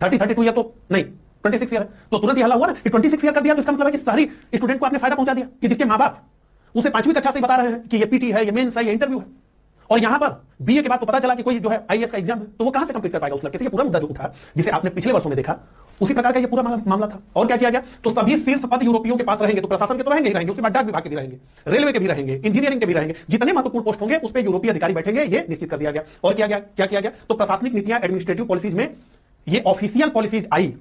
32 year तो नहीं, 26 year है। तो तुरंत यह हल्ला हुआ ना कि 26 ईयर कर दिया, तो इसका मतलब है कि सारी स्टूडेंट को आपने फायदा पहुंचा दिया कि जिसके मां बाप उसे 5वीं कक्षा से बता रहे हैं कि ये पीटी है, ये मेंस है, ये इंटरव्यू है, और यहां पर बीए के बाद तो पता चला कि कोई जो है आईएएस का एग्जाम है, तो वो कहां से कंप्लीट कर पाएगा उस लड़के से? ये पूरा मुद्दा जो उठा, जिसे आपने पिछले वर्षों में देखा, उसी प्रकार का ये पूरा मामला था। और क्या किया गया? तो सभी शीर्ष पद यूरोपियों के पास रहेंगे, तो प्रशासन के तो रहेंगे ही रहेंगे, उसके बाद डाक विभाग के भी रहेंगे, रेलवे के भी रहेंगे, इंजीनियरिंग के भी रहेंगे, जितने महत्वपूर्ण पोस्ट होंगे उस पर यूरोपीय अधिकारी बैठेंगे, ये निश्चित कर दिया गया। और क्या किया गया? तो प्रशासनिक नीतियां, एडमिनिस्ट्रेटिव पॉलिसीज में ये ऑफिशियल पॉलिसीज आई।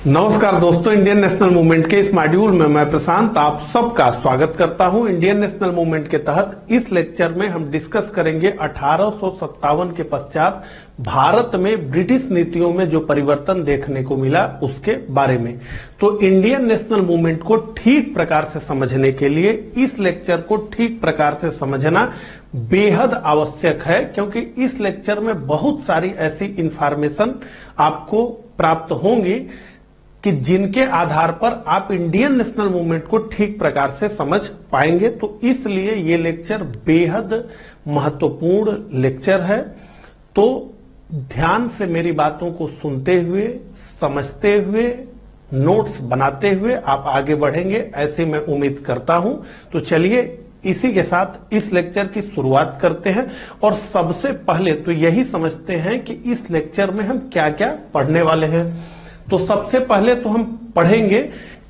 नमस्कार दोस्तों, इंडियन नेशनल मूवमेंट के इस मॉड्यूल में मैं प्रशांत आप सबका स्वागत करता हूं। इंडियन नेशनल मूवमेंट के तहत इस लेक्चर में हम डिस्कस करेंगे 1857 के पश्चात भारत में ब्रिटिश नीतियों में जो परिवर्तन देखने को मिला उसके बारे में। तो इंडियन नेशनल मूवमेंट को ठीक प्रकार से समझने के लिए इस लेक्चर को ठीक प्रकार से समझना बेहद आवश्यक है, क्योंकि इस लेक्चर में बहुत सारी ऐसी इंफॉर्मेशन आपको प्राप्त होंगी कि जिनके आधार पर आप इंडियन नेशनल मूवमेंट को ठीक प्रकार से समझ पाएंगे। तो इसलिए ये लेक्चर बेहद महत्वपूर्ण लेक्चर है। तो ध्यान से मेरी बातों को सुनते हुए, समझते हुए, नोट्स बनाते हुए आप आगे बढ़ेंगे, ऐसी मैं उम्मीद करता हूं। तो चलिए इसी के साथ इस लेक्चर की शुरुआत करते हैं। और सबसे पहले तो यही समझते हैं कि इस लेक्चर में हम क्या क्या पढ़ने वाले हैं। तो सबसे पहले तो हम पढ़ेंगे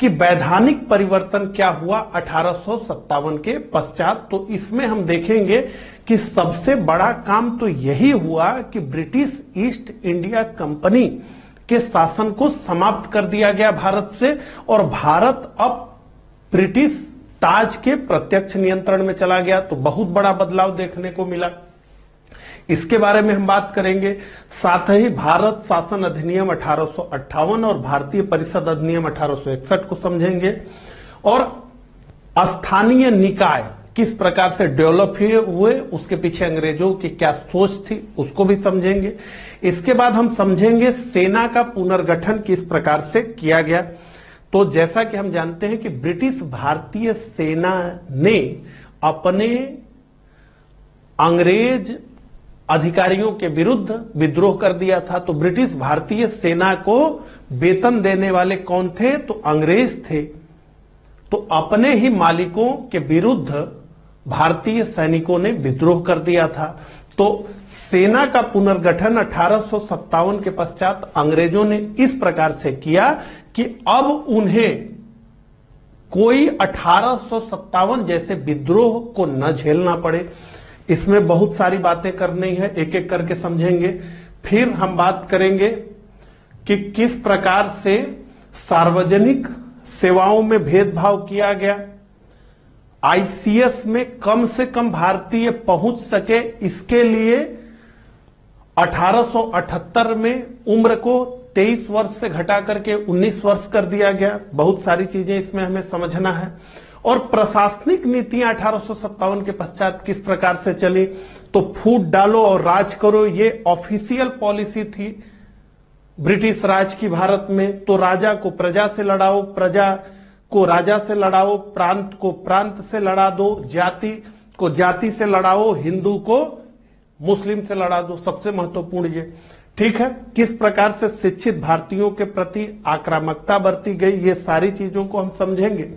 कि वैधानिक परिवर्तन क्या हुआ 1857 के पश्चात। तो इसमें हम देखेंगे कि सबसे बड़ा काम तो यही हुआ कि ब्रिटिश ईस्ट इंडिया कंपनी के शासन को समाप्त कर दिया गया भारत से, और भारत अब ब्रिटिश ताज के प्रत्यक्ष नियंत्रण में चला गया। तो बहुत बड़ा बदलाव देखने को मिला, इसके बारे में हम बात करेंगे। साथ ही भारत शासन अधिनियम 1858 और भारतीय परिषद अधिनियम 1861 को समझेंगे, और स्थानीय निकाय किस प्रकार से डेवलप हुए, उसके पीछे अंग्रेजों की क्या सोच थी, उसको भी समझेंगे। इसके बाद हम समझेंगे सेना का पुनर्गठन किस प्रकार से किया गया। तो जैसा कि हम जानते हैं कि ब्रिटिश भारतीय सेना ने अपने अंग्रेज अधिकारियों के विरुद्ध विद्रोह कर दिया था। तो ब्रिटिश भारतीय सेना को वेतन देने वाले कौन थे? तो अंग्रेज थे। तो अपने ही मालिकों के विरुद्ध भारतीय सैनिकों ने विद्रोह कर दिया था। तो सेना का पुनर्गठन 1857 के पश्चात अंग्रेजों ने इस प्रकार से किया कि अब उन्हें कोई 1857 जैसे विद्रोह को न झेलना पड़े। इसमें बहुत सारी बातें करनी है, एक एक करके समझेंगे। फिर हम बात करेंगे कि किस प्रकार से सार्वजनिक सेवाओं में भेदभाव किया गया, आईसीएस में कम से कम भारतीय पहुंच सके, इसके लिए 1878 में उम्र को 23 वर्ष से घटा करके 19 वर्ष कर दिया गया। बहुत सारी चीजें इसमें हमें समझना है। और प्रशासनिक नीतियां 1857 के पश्चात किस प्रकार से चली। तो फूट डालो और राज करो, ये ऑफिशियल पॉलिसी थी ब्रिटिश राज की भारत में। तो राजा को प्रजा से लड़ाओ, प्रजा को राजा से लड़ाओ, प्रांत को प्रांत से लड़ा दो, जाति को जाति से लड़ाओ, हिंदू को मुस्लिम से लड़ा दो। सबसे महत्वपूर्ण ये, ठीक है। किस प्रकार से शिक्षित भारतीयों के प्रति आक्रामकता बरती गई, ये सारी चीजों को हम समझेंगे।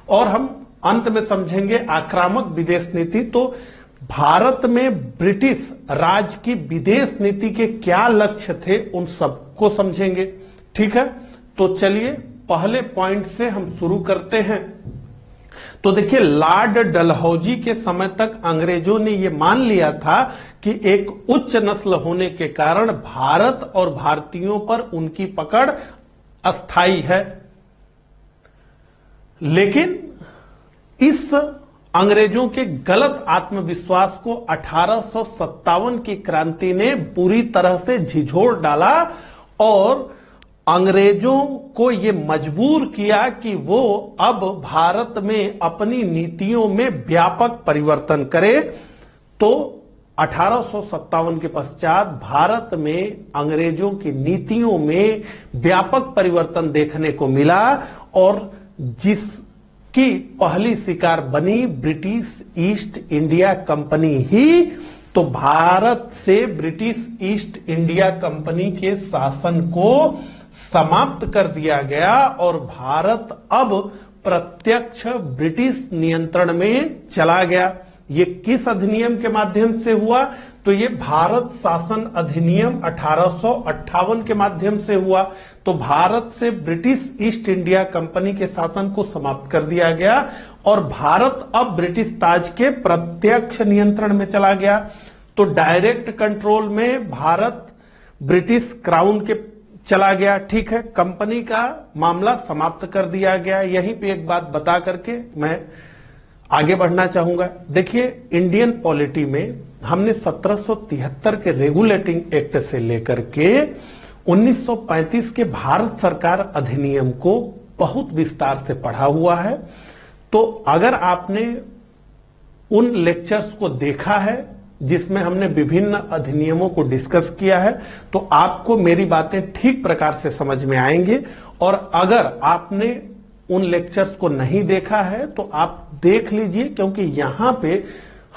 और हम अंत में समझेंगे आक्रामक विदेश नीति। तो भारत में ब्रिटिश राज की विदेश नीति के क्या लक्ष्य थे, उन सबको समझेंगे, ठीक है। तो चलिए पहले पॉइंट से हम शुरू करते हैं। तो देखिए, लॉर्ड डलहौजी के समय तक अंग्रेजों ने यह मान लिया था कि एक उच्च नस्ल होने के कारण भारत और भारतीयों पर उनकी पकड़ अस्थायी है। लेकिन इस अंग्रेजों के गलत आत्मविश्वास को 1857 की क्रांति ने पूरी तरह से झिझोड़ डाला, और अंग्रेजों को यह मजबूर किया कि वो अब भारत में अपनी नीतियों में व्यापक परिवर्तन करे। तो 1857 के पश्चात भारत में अंग्रेजों की नीतियों में व्यापक परिवर्तन देखने को मिला, और जिसकी पहली शिकार बनी ब्रिटिश ईस्ट इंडिया कंपनी ही तो भारत से ब्रिटिश ईस्ट इंडिया कंपनी के शासन को समाप्त कर दिया गया और भारत अब प्रत्यक्ष ब्रिटिश नियंत्रण में चला गया। ये किस अधिनियम के माध्यम से हुआ? तो ये भारत शासन अधिनियम 1858 के माध्यम से हुआ। तो भारत से ब्रिटिश ईस्ट इंडिया कंपनी के शासन को समाप्त कर दिया गया और भारत अब ब्रिटिश ताज के प्रत्यक्ष नियंत्रण में चला गया। तो डायरेक्ट कंट्रोल में भारत ब्रिटिश क्राउन के चला गया। ठीक है, कंपनी का मामला समाप्त कर दिया गया। यहीं पे एक बात बता करके मैं आगे बढ़ना चाहूंगा। देखिए, इंडियन पॉलिटी में हमने 1773 के रेगुलेटिंग एक्ट से लेकर के 1935 के भारत सरकार अधिनियम को बहुत विस्तार से पढ़ा हुआ है। तो अगर आपने उन लेक्चर्स को देखा है जिसमें हमने विभिन्न अधिनियमों को डिस्कस किया है, तो आपको मेरी बातें ठीक प्रकार से समझ में आएंगे। और अगर आपने उन लेक्चर्स को नहीं देखा है तो आप देख लीजिए, क्योंकि यहां पे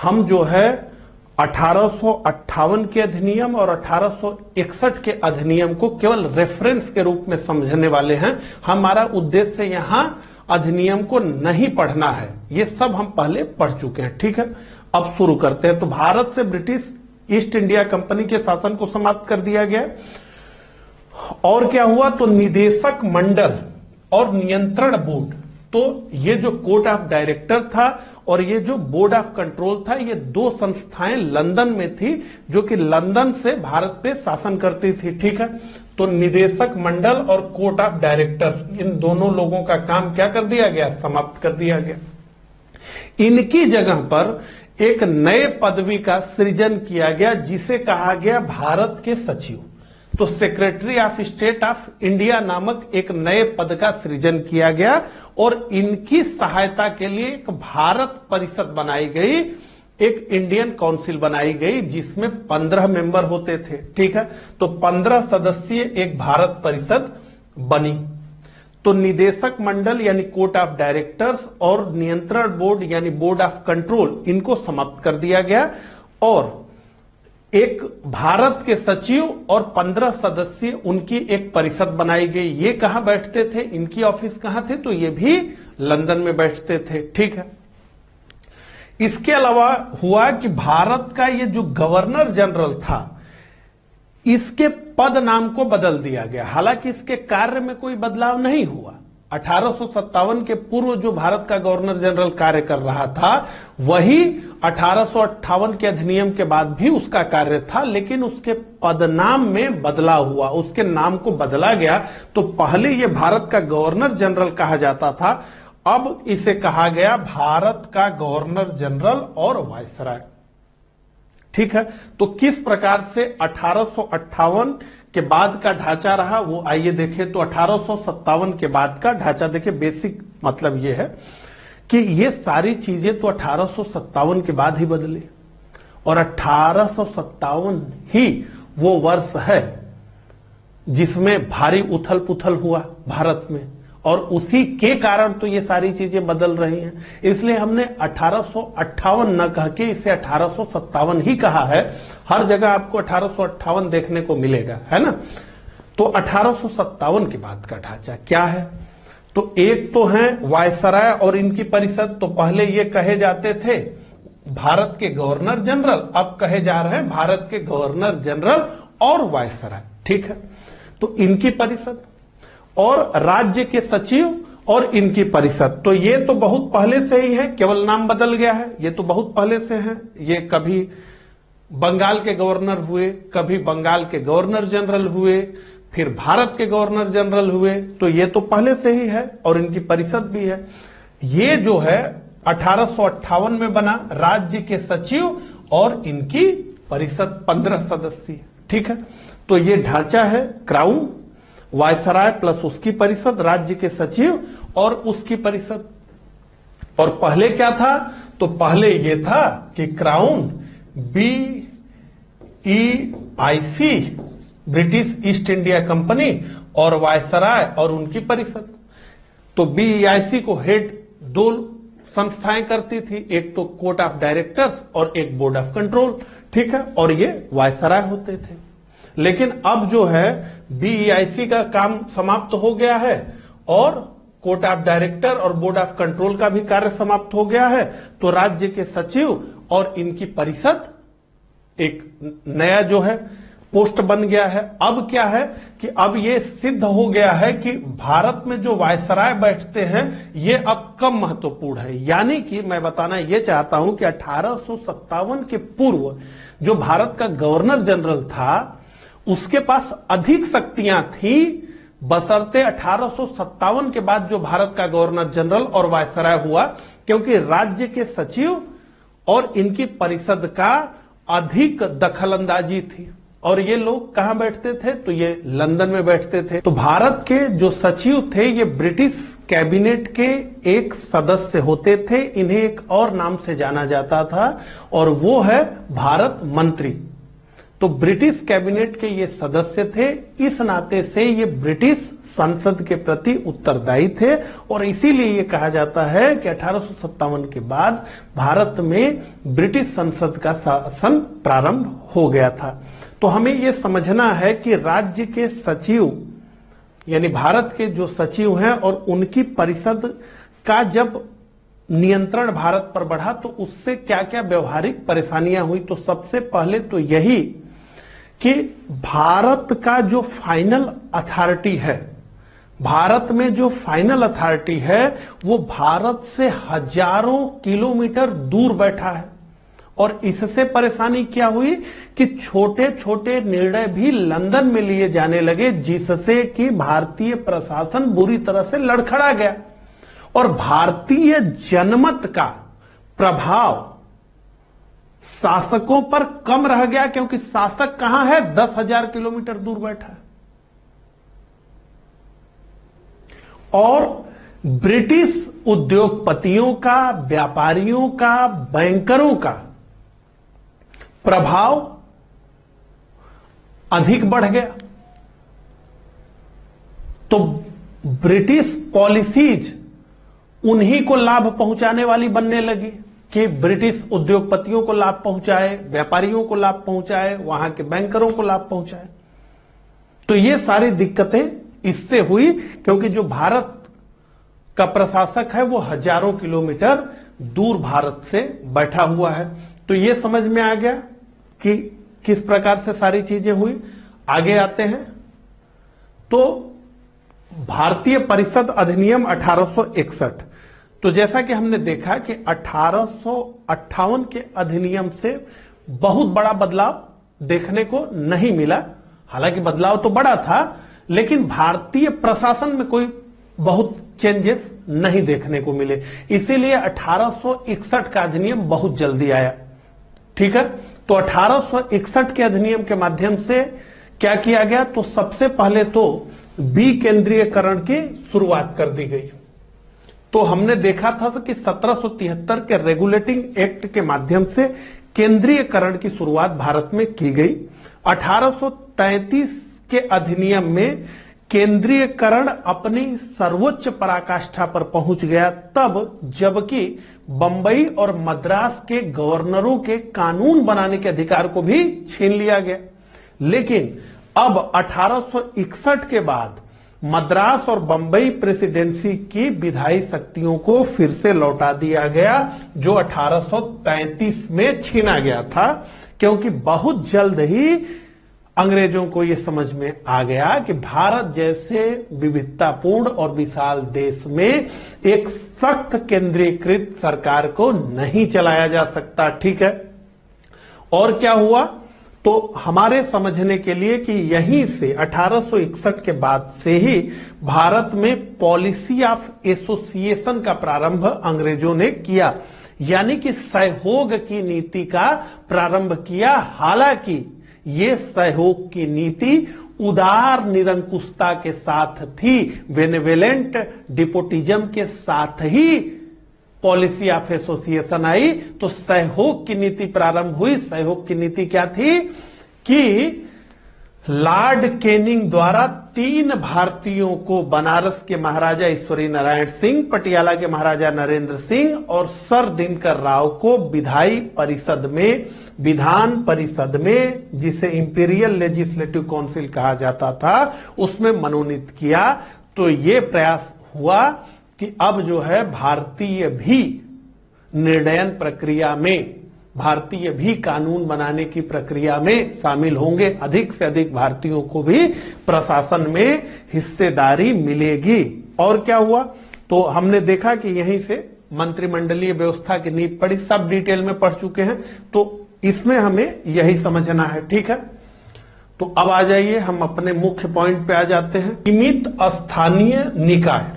हम जो है 1858 के अधिनियम और 1861 के अधिनियम को केवल रेफरेंस के रूप में समझने वाले हैं। हमारा उद्देश्य यहां अधिनियम को नहीं पढ़ना है, ये सब हम पहले पढ़ चुके हैं। ठीक है, अब शुरू करते हैं। तो भारत से ब्रिटिश ईस्ट इंडिया कंपनी के शासन को समाप्त कर दिया गया। और क्या हुआ? तो निदेशक मंडल और नियंत्रण बोर्ड, तो ये जो कोर्ट ऑफ डायरेक्टर था और ये जो बोर्ड ऑफ कंट्रोल था, ये दो संस्थाएं लंदन में थी जो कि लंदन से भारत पे शासन करती थी। ठीक है, तो निदेशक मंडल और कोर्ट ऑफ डायरेक्टर्स, इन दोनों लोगों का काम क्या कर दिया गया? समाप्त कर दिया गया। इनकी जगह पर एक नए पदवी का सृजन किया गया जिसे कहा गया भारत के सचिव। तो secretary of state of India नामक एक नए पद का सृजन किया गया और इनकी सहायता के लिए एक भारत परिषद बनाई गई, एक इंडियन काउंसिल बनाई गई जिसमें 15 मेंबर होते थे। ठीक है, तो 15 सदस्यीय एक भारत परिषद बनी। तो निदेशक मंडल यानी कोर्ट ऑफ डायरेक्टर्स और नियंत्रण बोर्ड यानी बोर्ड ऑफ कंट्रोल, इनको समाप्त कर दिया गया और एक भारत के सचिव और 15 सदस्य उनकी एक परिषद बनाई गई। ये कहां बैठते थे? इनकी ऑफिस कहां थे? तो ये भी लंदन में बैठते थे। ठीक है, इसके अलावा हुआ कि भारत का ये जो गवर्नर जनरल था, इसके पद नाम को बदल दिया गया। हालांकि इसके कार्य में कोई बदलाव नहीं हुआ। 1857 के पूर्व जो भारत का गवर्नर जनरल कार्य कर रहा था, वही 1858 के अधिनियम के बाद भी उसका कार्य था, लेकिन उसके पदनाम में बदलाव हुआ, उसके नाम को बदला गया। तो पहले यह भारत का गवर्नर जनरल कहा जाता था, अब इसे कहा गया भारत का गवर्नर जनरल और वायसराय। ठीक है, तो किस प्रकार से 1858 के बाद का ढांचा रहा वो आइए देखें। तो 1857 के बाद का ढांचा देखिए, बेसिक मतलब ये है कि ये सारी चीजें तो 1857 के बाद ही बदली और 1857 ही वो वर्ष है जिसमें भारी उथल पुथल हुआ भारत में और उसी के कारण तो ये सारी चीजें बदल रही हैं। इसलिए हमने 1858 न कह के इसे 1857 ही कहा है। हर जगह आपको 1858 देखने को मिलेगा, है ना। तो 1857 के बाद का ढांचा क्या है? तो एक तो है वायसराय और इनकी परिषद। तो पहले ये कहे जाते थे भारत के गवर्नर जनरल, अब कहे जा रहे हैं भारत के गवर्नर जनरल और वायसराय। ठीक है, तो इनकी परिषद और राज्य के सचिव और इनकी परिषद। तो ये तो बहुत पहले से ही है, केवल नाम बदल गया है। ये तो बहुत पहले से है। ये कभी बंगाल के गवर्नर हुए, कभी बंगाल के गवर्नर जनरल हुए, फिर भारत के गवर्नर जनरल हुए। तो ये तो पहले से ही है और इनकी परिषद भी है। ये जो है 1858 में बना राज्य के सचिव और इनकी परिषद 15 सदस्य। ठीक है, तो ये ढांचा है क्राउन, वायसराय प्लस उसकी परिषद, राज्य के सचिव और उसकी परिषद। और पहले क्या था? तो पहले ये था कि crown, BEIC British east India company और वायसराय और उनकी परिषद। तो BEIC को हेड दो संस्थाएं करती थी, एक तो कोर्ट ऑफ डायरेक्टर्स और एक बोर्ड ऑफ कंट्रोल। ठीक है, और ये वायसराय होते थे। लेकिन अब जो है बीईआईसी का काम समाप्त हो गया है और कोर्ट ऑफ डायरेक्टर और बोर्ड ऑफ कंट्रोल का भी कार्य समाप्त हो गया है। तो राज्य के सचिव और इनकी परिषद एक नया जो है पोस्ट बन गया है। अब क्या है कि अब ये सिद्ध हो गया है कि भारत में जो वायसराय बैठते हैं ये अब कम महत्वपूर्ण है। यानी कि मैं बताना ये चाहता हूं कि 1857 के पूर्व जो भारत का गवर्नर जनरल था उसके पास अधिक शक्तियां थी, बशर्ते 1857 के बाद जो भारत का गवर्नर जनरल और वायसराय हुआ, क्योंकि राज्य के सचिव और इनकी परिषद का अधिक दखलंदाजी थी। और ये लोग कहां बैठते थे? तो ये लंदन में बैठते थे। तो भारत के जो सचिव थे ये ब्रिटिश कैबिनेट के एक सदस्य होते थे। इन्हें एक और नाम से जाना जाता था और वो है भारत मंत्री। तो ब्रिटिश कैबिनेट के ये सदस्य थे, इस नाते से ये ब्रिटिश संसद के प्रति उत्तरदायी थे और इसीलिए ये कहा जाता है कि 1857 के बाद भारत में ब्रिटिश संसद का शासन प्रारंभ हो गया था। तो हमें यह समझना है कि राज्य के सचिव यानी भारत के जो सचिव हैं और उनकी परिषद का जब नियंत्रण भारत पर बढ़ा तो उससे क्या क्या व्यवहारिक परेशानियां हुई। तो सबसे पहले तो यही कि भारत का जो फाइनल अथॉरिटी है, भारत में जो फाइनल अथॉरिटी है वो भारत से हजारों किलोमीटर दूर बैठा है। और इससे परेशानी क्या हुई कि छोटे छोटे निर्णय भी लंदन में लिए जाने लगे, जिससे कि भारतीय प्रशासन बुरी तरह से लड़खड़ा गया और भारतीय जनमत का प्रभाव शासकों पर कम रह गया, क्योंकि शासक कहां है? 10,000 किलोमीटर दूर बैठा है। और ब्रिटिश उद्योगपतियों का, व्यापारियों का, बैंकरों का प्रभाव अधिक बढ़ गया। तो ब्रिटिश पॉलिसीज उन्हीं को लाभ पहुंचाने वाली बनने लगी कि ब्रिटिश उद्योगपतियों को लाभ पहुंचाए, व्यापारियों को लाभ पहुंचाए, वहां के बैंकरों को लाभ पहुंचाए। तो ये सारी दिक्कतें इससे हुई क्योंकि जो भारत का प्रशासक है वो हजारों किलोमीटर दूर भारत से बैठा हुआ है। तो ये समझ में आ गया कि किस प्रकार से सारी चीजें हुई। आगे आते हैं तो भारतीय परिषद अधिनियम 1861। तो जैसा कि हमने देखा कि 1858 के अधिनियम से बहुत बड़ा बदलाव देखने को नहीं मिला। हालांकि बदलाव तो बड़ा था, लेकिन भारतीय प्रशासन में कोई बहुत चेंजेस नहीं देखने को मिले। इसीलिए 1861 का अधिनियम बहुत जल्दी आया। ठीक है, तो 1861 के अधिनियम के माध्यम से क्या किया गया? तो सबसे पहले तो विकेंद्रीयकरण की शुरुआत कर दी गई। तो हमने देखा था कि 1773 के रेगुलेटिंग एक्ट के माध्यम से केंद्रीयकरण की शुरुआत भारत में की गई। 1833 के अधिनियम में केंद्रीयकरण अपनी सर्वोच्च पराकाष्ठा पर पहुंच गया, तब जबकि बंबई और मद्रास के गवर्नरों के कानून बनाने के अधिकार को भी छीन लिया गया। लेकिन अब 1861 के बाद मद्रास और बंबई प्रेसिडेंसी की विधायी शक्तियों को फिर से लौटा दिया गया, जो 1833 में छीना गया था, क्योंकि बहुत जल्द ही अंग्रेजों को यह समझ में आ गया कि भारत जैसे विविधतापूर्ण और विशाल देश में एक सख्त केंद्रीकृत सरकार को नहीं चलाया जा सकता। ठीक है, और क्या हुआ? तो हमारे समझने के लिए कि यहीं से 1861 के बाद से ही भारत में पॉलिसी ऑफ एसोसिएशन का प्रारंभ अंग्रेजों ने किया, यानी कि सहयोग की नीति का प्रारंभ किया। हालांकि ये सहयोग की नीति उदार निरंकुशता के साथ थी, बेनेवोलेंट डिपोटिज्म के साथ ही पॉलिसी ऑफ एसोसिएशन आई। तो सहयोग की नीति प्रारंभ हुई। सहयोग की नीति क्या थी कि लॉर्ड कैनिंग द्वारा 3 भारतीयों को, बनारस के महाराजा ईश्वरी नारायण सिंह, पटियाला के महाराजा नरेंद्र सिंह और सर दिनकर राव को विधान परिषद में, जिसे इंपीरियल लेजिस्लेटिव काउंसिल कहा जाता था, उसमें मनोनीत किया। तो यह प्रयास हुआ कि अब जो है भारतीय भी निर्णयन प्रक्रिया में, भारतीय भी कानून बनाने की प्रक्रिया में शामिल होंगे। अधिक से अधिक भारतीयों को भी प्रशासन में हिस्सेदारी मिलेगी। और क्या हुआ, तो हमने देखा कि यहीं से मंत्रिमंडलीय व्यवस्था की नींव पड़ी, सब डिटेल में पढ़ चुके हैं, तो इसमें हमें यही समझना है। ठीक है, तो अब आ जाइए, हम अपने मुख्य पॉइंट पे आ जाते हैं। सीमित स्थानीय निकाय।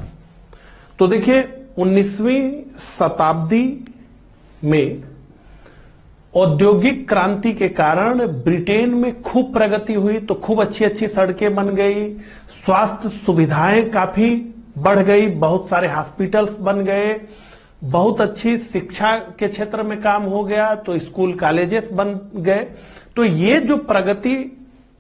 तो देखिए 19वीं शताब्दी में औद्योगिक क्रांति के कारण ब्रिटेन में खूब प्रगति हुई, तो खूब अच्छी अच्छी सड़कें बन गई, स्वास्थ्य सुविधाएं काफी बढ़ गई, बहुत सारे हॉस्पिटल्स बन गए, बहुत अच्छी शिक्षा के क्षेत्र में काम हो गया, तो स्कूल कॉलेजेस बन गए। तो ये जो प्रगति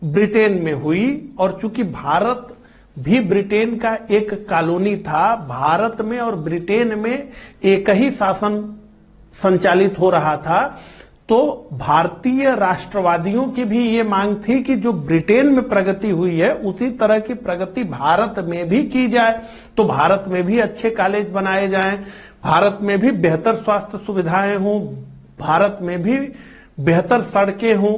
ब्रिटेन में हुई, और चूंकि भारत भी ब्रिटेन का एक कॉलोनी था, भारत में और ब्रिटेन में एक ही शासन संचालित हो रहा था, तो भारतीय राष्ट्रवादियों की भी ये मांग थी कि जो ब्रिटेन में प्रगति हुई है उसी तरह की प्रगति भारत में भी की जाए। तो भारत में भी अच्छे कॉलेज बनाए जाएं, भारत में भी बेहतर स्वास्थ्य सुविधाएं हों, भारत में भी बेहतर सड़कें हों,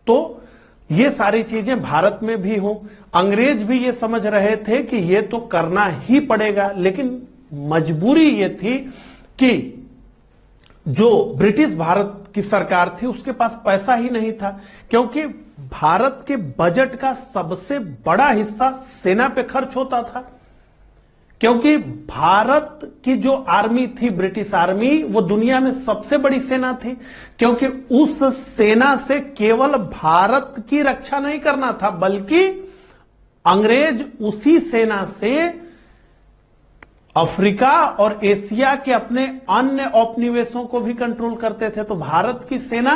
तो ये सारी चीजें भारत में भी हों। अंग्रेज भी ये समझ रहे थे कि ये तो करना ही पड़ेगा, लेकिन मजबूरी ये थी कि जो ब्रिटिश भारत की सरकार थी उसके पास पैसा ही नहीं था, क्योंकि भारत के बजट का सबसे बड़ा हिस्सा सेना पे खर्च होता था। क्योंकि भारत की जो आर्मी थी, ब्रिटिश आर्मी, वो दुनिया में सबसे बड़ी सेना थी, क्योंकि उस सेना से केवल भारत की रक्षा नहीं करना था, बल्कि अंग्रेज उसी सेना से अफ्रीका और एशिया के अपने अन्य औपनिवेशों को भी कंट्रोल करते थे। तो भारत की सेना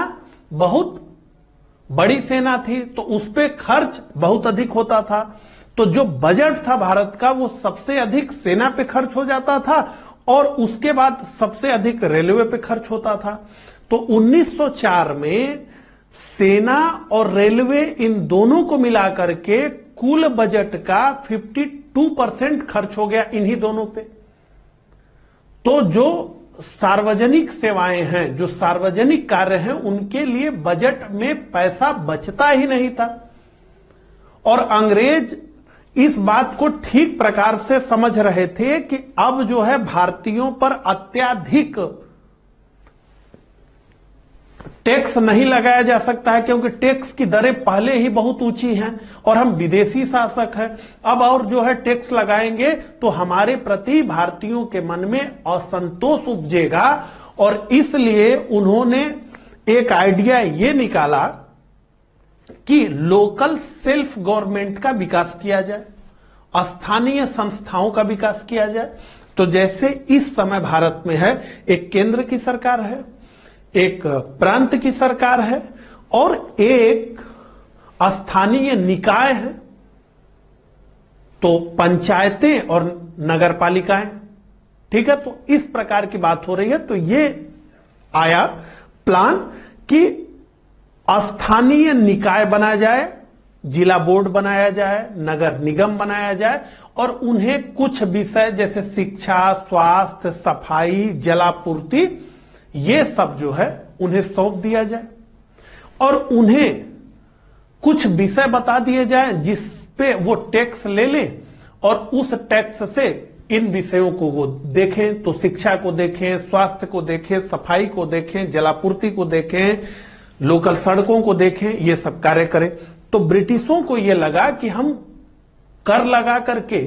बहुत बड़ी सेना थी, तो उस पे खर्च बहुत अधिक होता था। तो जो बजट था भारत का, वो सबसे अधिक सेना पे खर्च हो जाता था, और उसके बाद सबसे अधिक रेलवे पे खर्च होता था। तो 1904 में सेना और रेलवे इन दोनों को मिलाकर के कुल बजट का 52% खर्च हो गया इन्हीं दोनों पे। तो जो सार्वजनिक सेवाएं हैं, जो सार्वजनिक कार्य हैं, उनके लिए बजट में पैसा बचता ही नहीं था। और अंग्रेज इस बात को ठीक प्रकार से समझ रहे थे कि अब जो है भारतीयों पर अत्यधिक टैक्स नहीं लगाया जा सकता है, क्योंकि टैक्स की दरें पहले ही बहुत ऊंची हैं और हम विदेशी शासक हैं। अब और जो है टैक्स लगाएंगे तो हमारे प्रति भारतीयों के मन में असंतोष उपजेगा, और इसलिए उन्होंने एक आइडिया ये निकाला कि लोकल सेल्फ गवर्नमेंट का विकास किया जाए, स्थानीय संस्थाओं का विकास किया जाए। तो जैसे इस समय भारत में है, एक केंद्र की सरकार है, एक प्रांत की सरकार है, और एक स्थानीय निकाय है, तो पंचायतें और नगर पालिकाएं। ठीक है, तो इस प्रकार की बात हो रही है। तो ये आया प्लान कि स्थानीय निकाय बनाया जाए, जिला बोर्ड बनाया जाए, नगर निगम बनाया जाए, और उन्हें कुछ विषय जैसे शिक्षा, स्वास्थ्य, सफाई, जलापूर्ति, ये सब जो है उन्हें सौंप दिया जाए, और उन्हें कुछ विषय बता दिए जाए जिस पे वो टैक्स ले लें, और उस टैक्स से इन विषयों को वो देखें। तो शिक्षा को देखें, स्वास्थ्य को देखें, सफाई को देखें, जलापूर्ति को देखें, लोकल सड़कों को देखें, ये सब कार्य करें। तो ब्रिटिशों को ये लगा कि हम कर लगा करके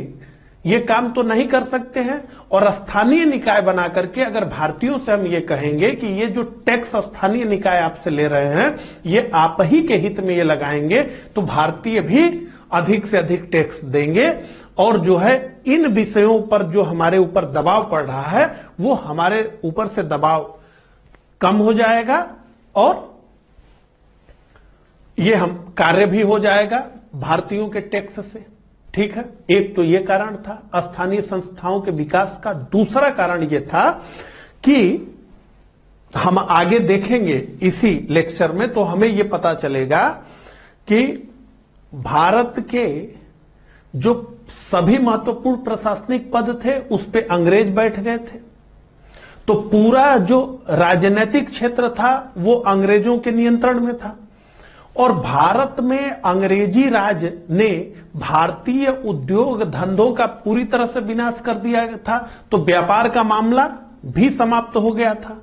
ये काम तो नहीं कर सकते हैं, और स्थानीय निकाय बना करके अगर भारतीयों से हम ये कहेंगे कि ये जो टैक्स स्थानीय निकाय आपसे ले रहे हैं, ये आप ही के हित में ये लगाएंगे, तो भारतीय भी अधिक से अधिक टैक्स देंगे, और जो है इन विषयों पर जो हमारे ऊपर दबाव पड़ रहा है, वो हमारे ऊपर से दबाव कम हो जाएगा, और ये हम कार्य भी हो जाएगा भारतीयों के टैक्स से। ठीक है, एक तो यह कारण था स्थानीय संस्थाओं के विकास का। दूसरा कारण यह था कि हम आगे देखेंगे इसी लेक्चर में तो हमें यह पता चलेगा कि भारत के जो सभी महत्वपूर्ण प्रशासनिक पद थे उस पे अंग्रेज बैठ गए थे, तो पूरा जो राजनीतिक क्षेत्र था वो अंग्रेजों के नियंत्रण में था। और भारत में अंग्रेजी राज ने भारतीय उद्योग धंधों का पूरी तरह से विनाश कर दिया था, तो व्यापार का मामला भी समाप्त हो गया था।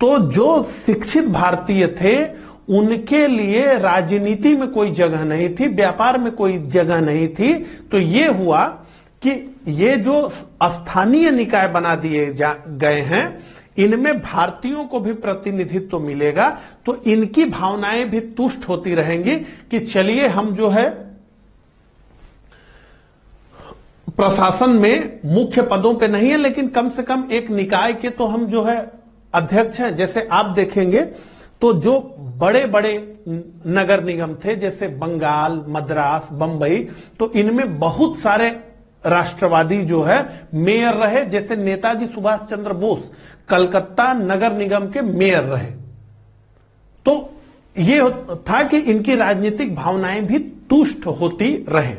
तो जो शिक्षित भारतीय थे उनके लिए राजनीति में कोई जगह नहीं थी, व्यापार में कोई जगह नहीं थी। तो यह हुआ कि ये जो स्थानीय निकाय बना दिए गए हैं इनमें भारतीयों को भी प्रतिनिधित्व मिलेगा, तो इनकी भावनाएं भी तुष्ट होती रहेंगी कि चलिए हम जो है प्रशासन में मुख्य पदों पे नहीं है लेकिन कम से कम एक निकाय के तो हम जो है अध्यक्ष हैं। जैसे आप देखेंगे तो जो बड़े बड़े नगर निगम थे जैसे बंगाल, मद्रास, बंबई, तो इनमें बहुत सारे राष्ट्रवादी जो है मेयर रहे। जैसे नेताजी सुभाष चंद्र बोस कलकत्ता नगर निगम के मेयर रहे। तो यह था कि इनकी राजनीतिक भावनाएं भी तुष्ट होती रहे।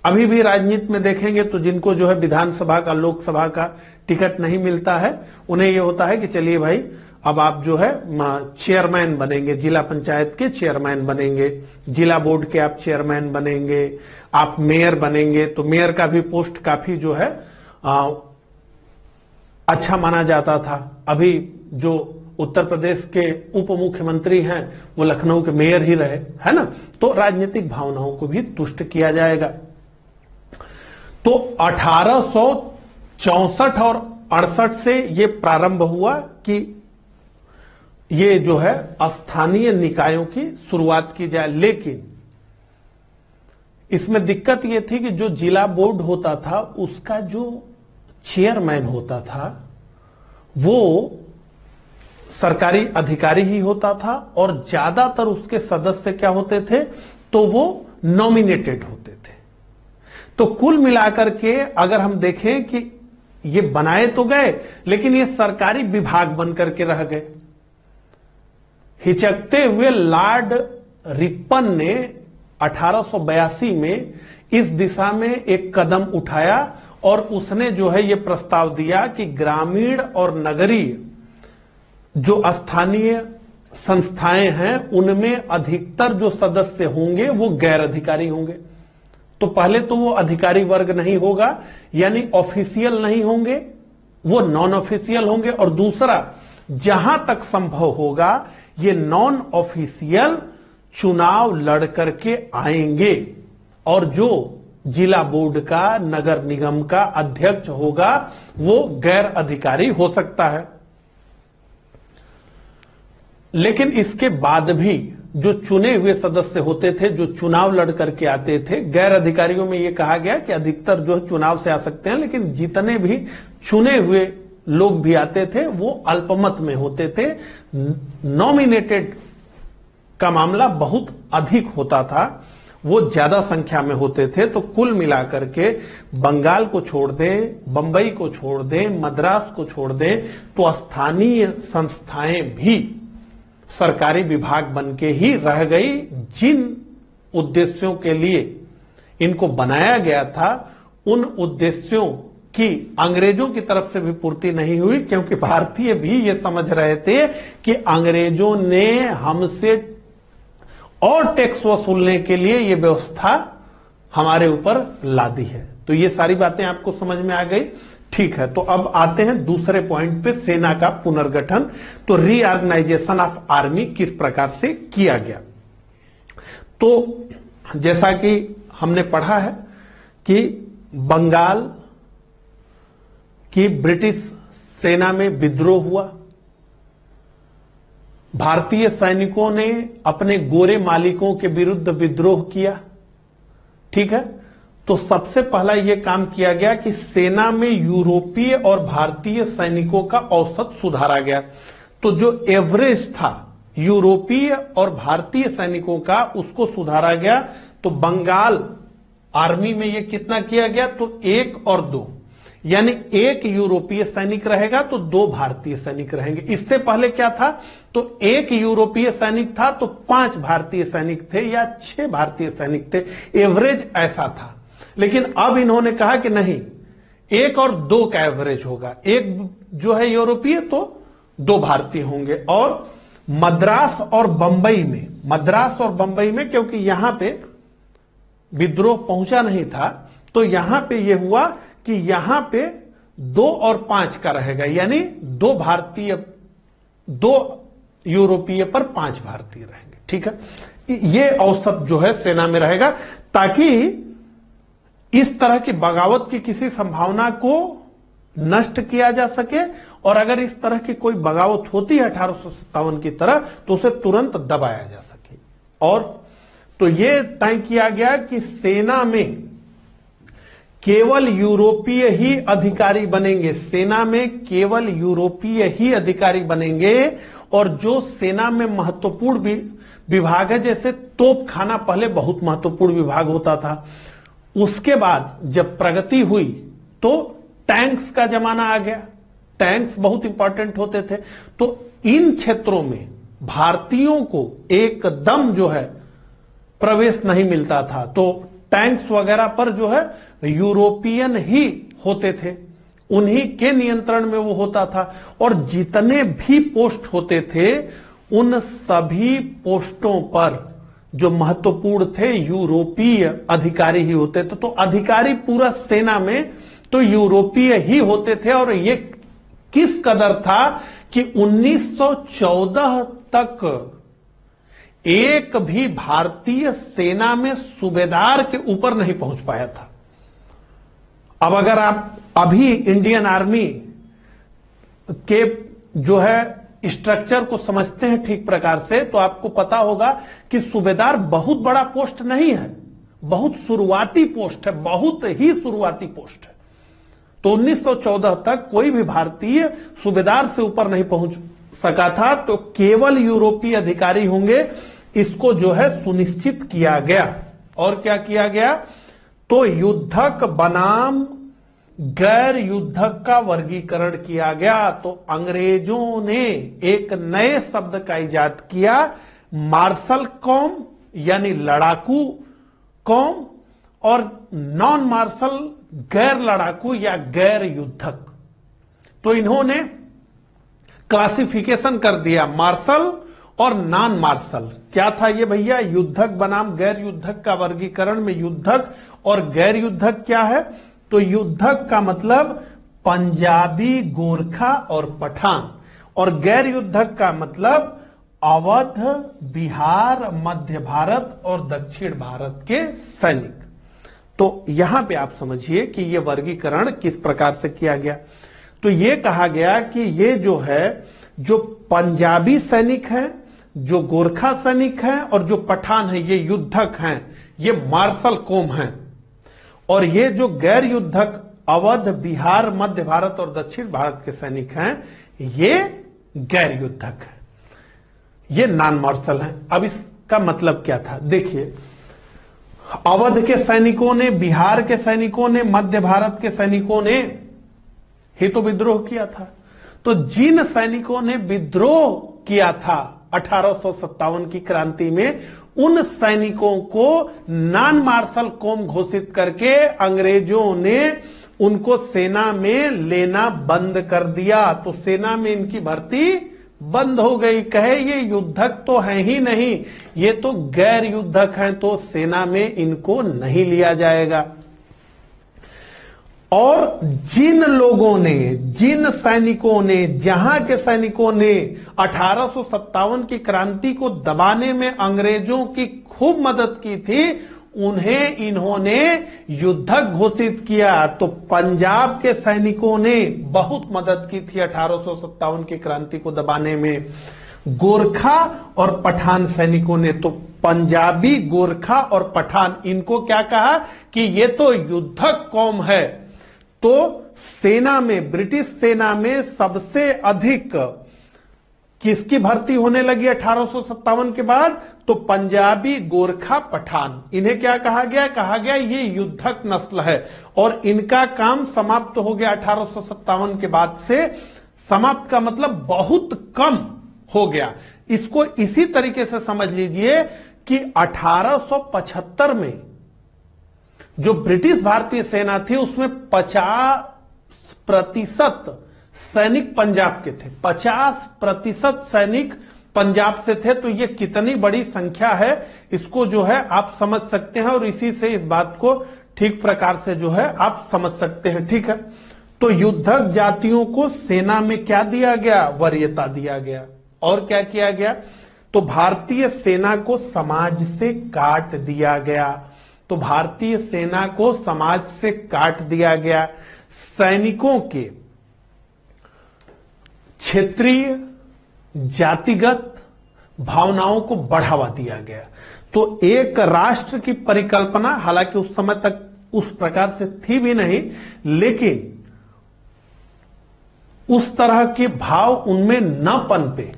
अभी भी राजनीति में देखेंगे तो जिनको जो है विधानसभा का, लोकसभा का टिकट नहीं मिलता है उन्हें यह होता है कि चलिए भाई अब आप जो है चेयरमैन बनेंगे, जिला पंचायत के चेयरमैन बनेंगे, जिला बोर्ड के आप चेयरमैन बनेंगे, आप मेयर बनेंगे। तो मेयर का भी पोस्ट काफी जो है अच्छा माना जाता था। अभी जो उत्तर प्रदेश के उप मुख्यमंत्री हैं वो लखनऊ के मेयर ही रहे, है ना। तो राजनीतिक भावनाओं को भी तुष्ट किया जाएगा। तो 1864 और 68 से ये प्रारंभ हुआ कि ये जो है स्थानीय निकायों की शुरुआत की जाए। लेकिन इसमें दिक्कत ये थी कि जो जिला बोर्ड होता था उसका जो चेयरमैन होता था वो सरकारी अधिकारी ही होता था और ज्यादातर उसके सदस्य क्या होते थे, तो वो नॉमिनेटेड होते थे। तो कुल मिलाकर के अगर हम देखें कि ये बनाए तो गए लेकिन ये सरकारी विभाग बनकर के रह गए। हिचकते हुए लॉर्ड रिपन ने 1882 में इस दिशा में एक कदम उठाया और उसने जो है ये प्रस्ताव दिया कि ग्रामीण और नगरीय जो स्थानीय संस्थाएं हैं उनमें अधिकतर जो सदस्य होंगे वो गैर अधिकारी होंगे। तो पहले तो वो अधिकारी वर्ग नहीं होगा, यानी ऑफिशियल नहीं होंगे, वो नॉन ऑफिशियल होंगे। और दूसरा, जहां तक संभव होगा ये नॉन ऑफिशियल चुनाव लड़ करके आएंगे और जो जिला बोर्ड का, नगर निगम का अध्यक्ष होगा वो गैर अधिकारी हो सकता है। लेकिन इसके बाद भी जो चुने हुए सदस्य होते थे, जो चुनाव लड़ करके आते थे, गैर अधिकारियों में यह कहा गया कि अधिकतर जो है चुनाव से आ सकते हैं, लेकिन जितने भी चुने हुए लोग भी आते थे वो अल्पमत में होते थे। नॉमिनेटेड का मामला बहुत अधिक होता था, वो ज्यादा संख्या में होते थे। तो कुल मिलाकर के बंगाल को छोड़ दें, बंबई को छोड़ दें, मद्रास को छोड़ दें, तो स्थानीय संस्थाएं भी सरकारी विभाग बन के ही रह गई। जिन उद्देश्यों के लिए इनको बनाया गया था उन उद्देश्यों की अंग्रेजों की तरफ से भी पूर्ति नहीं हुई, क्योंकि भारतीय भी ये समझ रहे थे कि अंग्रेजों ने हमसे और टैक्स वसूलने के लिए ये व्यवस्था हमारे ऊपर ला दी है। तो ये सारी बातें आपको समझ में आ गई। ठीक है, तो अब आते हैं दूसरे पॉइंट पे, सेना का पुनर्गठन। तो रीऑर्गेनाइजेशन ऑफ आर्मी किस प्रकार से किया गया। तो जैसा कि हमने पढ़ा है कि बंगाल की ब्रिटिश सेना में विद्रोह हुआ, भारतीय सैनिकों ने अपने गोरे मालिकों के विरुद्ध विद्रोह किया। ठीक है, तो सबसे पहला यह काम किया गया कि सेना में यूरोपीय और भारतीय सैनिकों का औसत सुधारा गया। तो जो एवरेज था यूरोपीय और भारतीय सैनिकों का उसको सुधारा गया। तो बंगाल आर्मी में यह कितना किया गया, तो 1 और 2, यानी 1 यूरोपीय सैनिक रहेगा तो 2 भारतीय सैनिक रहेंगे। इससे पहले क्या था, तो 1 यूरोपीय सैनिक था तो 5 भारतीय सैनिक थे या 6 भारतीय सैनिक थे, एवरेज ऐसा था। लेकिन अब इन्होंने कहा कि नहीं, 1 और 2 का एवरेज होगा, 1 जो है यूरोपीय तो 2 भारतीय होंगे। और मद्रास और बंबई में क्योंकि यहां पे विद्रोह पहुंचा नहीं था, तो यहां पे यह हुआ कि यहां पे 2 और 5 का रहेगा, यानी 2 भारतीय 2 यूरोपीय पर 5 भारतीय रहेंगे। ठीक है, ये औसत जो है सेना में रहेगा, ताकि इस तरह की बगावत की किसी संभावना को नष्ट किया जा सके, और अगर इस तरह की कोई बगावत होती है 1857 की तरह तो उसे तुरंत दबाया जा सके। और तो यह तय किया गया कि सेना में केवल यूरोपीय ही अधिकारी बनेंगे, सेना में केवल यूरोपीय ही अधिकारी बनेंगे। और जो सेना में महत्वपूर्ण विभाग है, जैसे तोपखाना पहले बहुत महत्वपूर्ण विभाग होता था, उसके बाद जब प्रगति हुई तो टैंक्स का जमाना आ गया, टैंक्स बहुत इंपॉर्टेंट होते थे। तो इन क्षेत्रों में भारतीयों को एकदम जो है प्रवेश नहीं मिलता था, तो टैंक्स वगैरह पर जो है यूरोपियन ही होते थे, उन्हीं के नियंत्रण में वो होता था। और जितने भी पोस्ट होते थे उन सभी पोस्टों पर जो महत्वपूर्ण थे यूरोपीय अधिकारी ही होते थे। तो अधिकारी पूरा सेना में तो यूरोपीय ही होते थे। और ये किस कदर था कि 1914 तक एक भी भारतीय सेना में सूबेदार के ऊपर नहीं पहुंच पाया था। अब अगर आप अभी इंडियन आर्मी के जो है स्ट्रक्चर को समझते हैं ठीक प्रकार से, तो आपको पता होगा कि सूबेदार बहुत बड़ा पोस्ट नहीं है, बहुत शुरुआती पोस्ट है, बहुत ही शुरुआती पोस्ट है। तो 1914 तक कोई भी भारतीय सूबेदार से ऊपर नहीं पहुंच सका था, तो केवल यूरोपीय अधिकारी होंगे, इसको जो है सुनिश्चित किया गया। और क्या किया गया, तो युद्धक बनाम गैर युद्धक का वर्गीकरण किया गया। तो अंग्रेजों ने एक नए शब्द का इजाद किया, मार्शल कौम यानी लड़ाकू कौम, और नॉन मार्शल गैर लड़ाकू या गैर युद्धक। तो इन्होंने क्लासिफिकेशन कर दिया मार्शल और नॉन मार्शल। क्या था ये भैया, युद्धक बनाम गैर युद्धक का वर्गीकरण में युद्धक और गैर युद्धक क्या है, तो युद्धक का मतलब पंजाबी, गोरखा और पठान, और गैर युद्धक का मतलब अवध, बिहार, मध्य भारत और दक्षिण भारत के सैनिक। तो यहां पे आप समझिए कि यह वर्गीकरण किस प्रकार से किया गया। तो यह कहा गया कि ये जो है, जो पंजाबी सैनिक हैं, जो गोरखा सैनिक हैं और जो पठान है, ये युद्धक हैं, ये मार्शल कौम हैं। और ये जो गैर युद्धक अवध, बिहार, मध्य भारत और दक्षिण भारत के सैनिक हैं, ये गैर युद्धक हैं, ये नॉन मार्शल हैं। अब इसका मतलब क्या था, देखिए, अवध के सैनिकों ने, बिहार के सैनिकों ने, मध्य भारत के सैनिकों ने ही तो विद्रोह किया था। तो जिन सैनिकों ने विद्रोह किया था 1857 की क्रांति में, उन सैनिकों को नॉन मार्शल कौम घोषित करके अंग्रेजों ने उनको सेना में लेना बंद कर दिया। तो सेना में इनकी भर्ती बंद हो गई। कहे ये युद्धक तो है ही नहीं, ये तो गैर युद्धक हैं, तो सेना में इनको नहीं लिया जाएगा। और जिन लोगों ने, जिन सैनिकों ने, जहां के सैनिकों ने 1857 की क्रांति को दबाने में अंग्रेजों की खूब मदद की थी, उन्हें इन्होंने युद्धक घोषित किया। तो पंजाब के सैनिकों ने बहुत मदद की थी 1857 की क्रांति को दबाने में। गोरखा और पठान सैनिकों ने, तो पंजाबी, गोरखा और पठान, इनको क्या कहा कि ये तो युद्धक कौम है। तो सेना में, ब्रिटिश सेना में सबसे अधिक किसकी भर्ती होने लगी 1857 के बाद? तो पंजाबी, गोरखा, पठान, इन्हें क्या कहा गया? कहा गया ये युद्धक नस्ल है और इनका काम समाप्त हो गया 1857 के बाद से। समाप्त का मतलब बहुत कम हो गया। इसको इसी तरीके से समझ लीजिए कि 1875 में जो ब्रिटिश भारतीय सेना थी उसमें 50% सैनिक पंजाब के थे, 50% सैनिक पंजाब से थे। तो ये कितनी बड़ी संख्या है इसको जो है आप समझ सकते हैं और इसी से इस बात को ठीक प्रकार से जो है आप समझ सकते हैं। ठीक है, तो युद्धक जातियों को सेना में क्या दिया गया? वरीयता दिया गया। और क्या किया गया? तो भारतीय सेना को समाज से काट दिया गया। तो भारतीय सेना को समाज से काट दिया गया। सैनिकों के क्षेत्रीय जातिगत भावनाओं को बढ़ावा दिया गया। तो एक राष्ट्र की परिकल्पना हालांकि उस समय तक उस प्रकार से थी भी नहीं, लेकिन उस तरह के भाव उनमें न पनपे,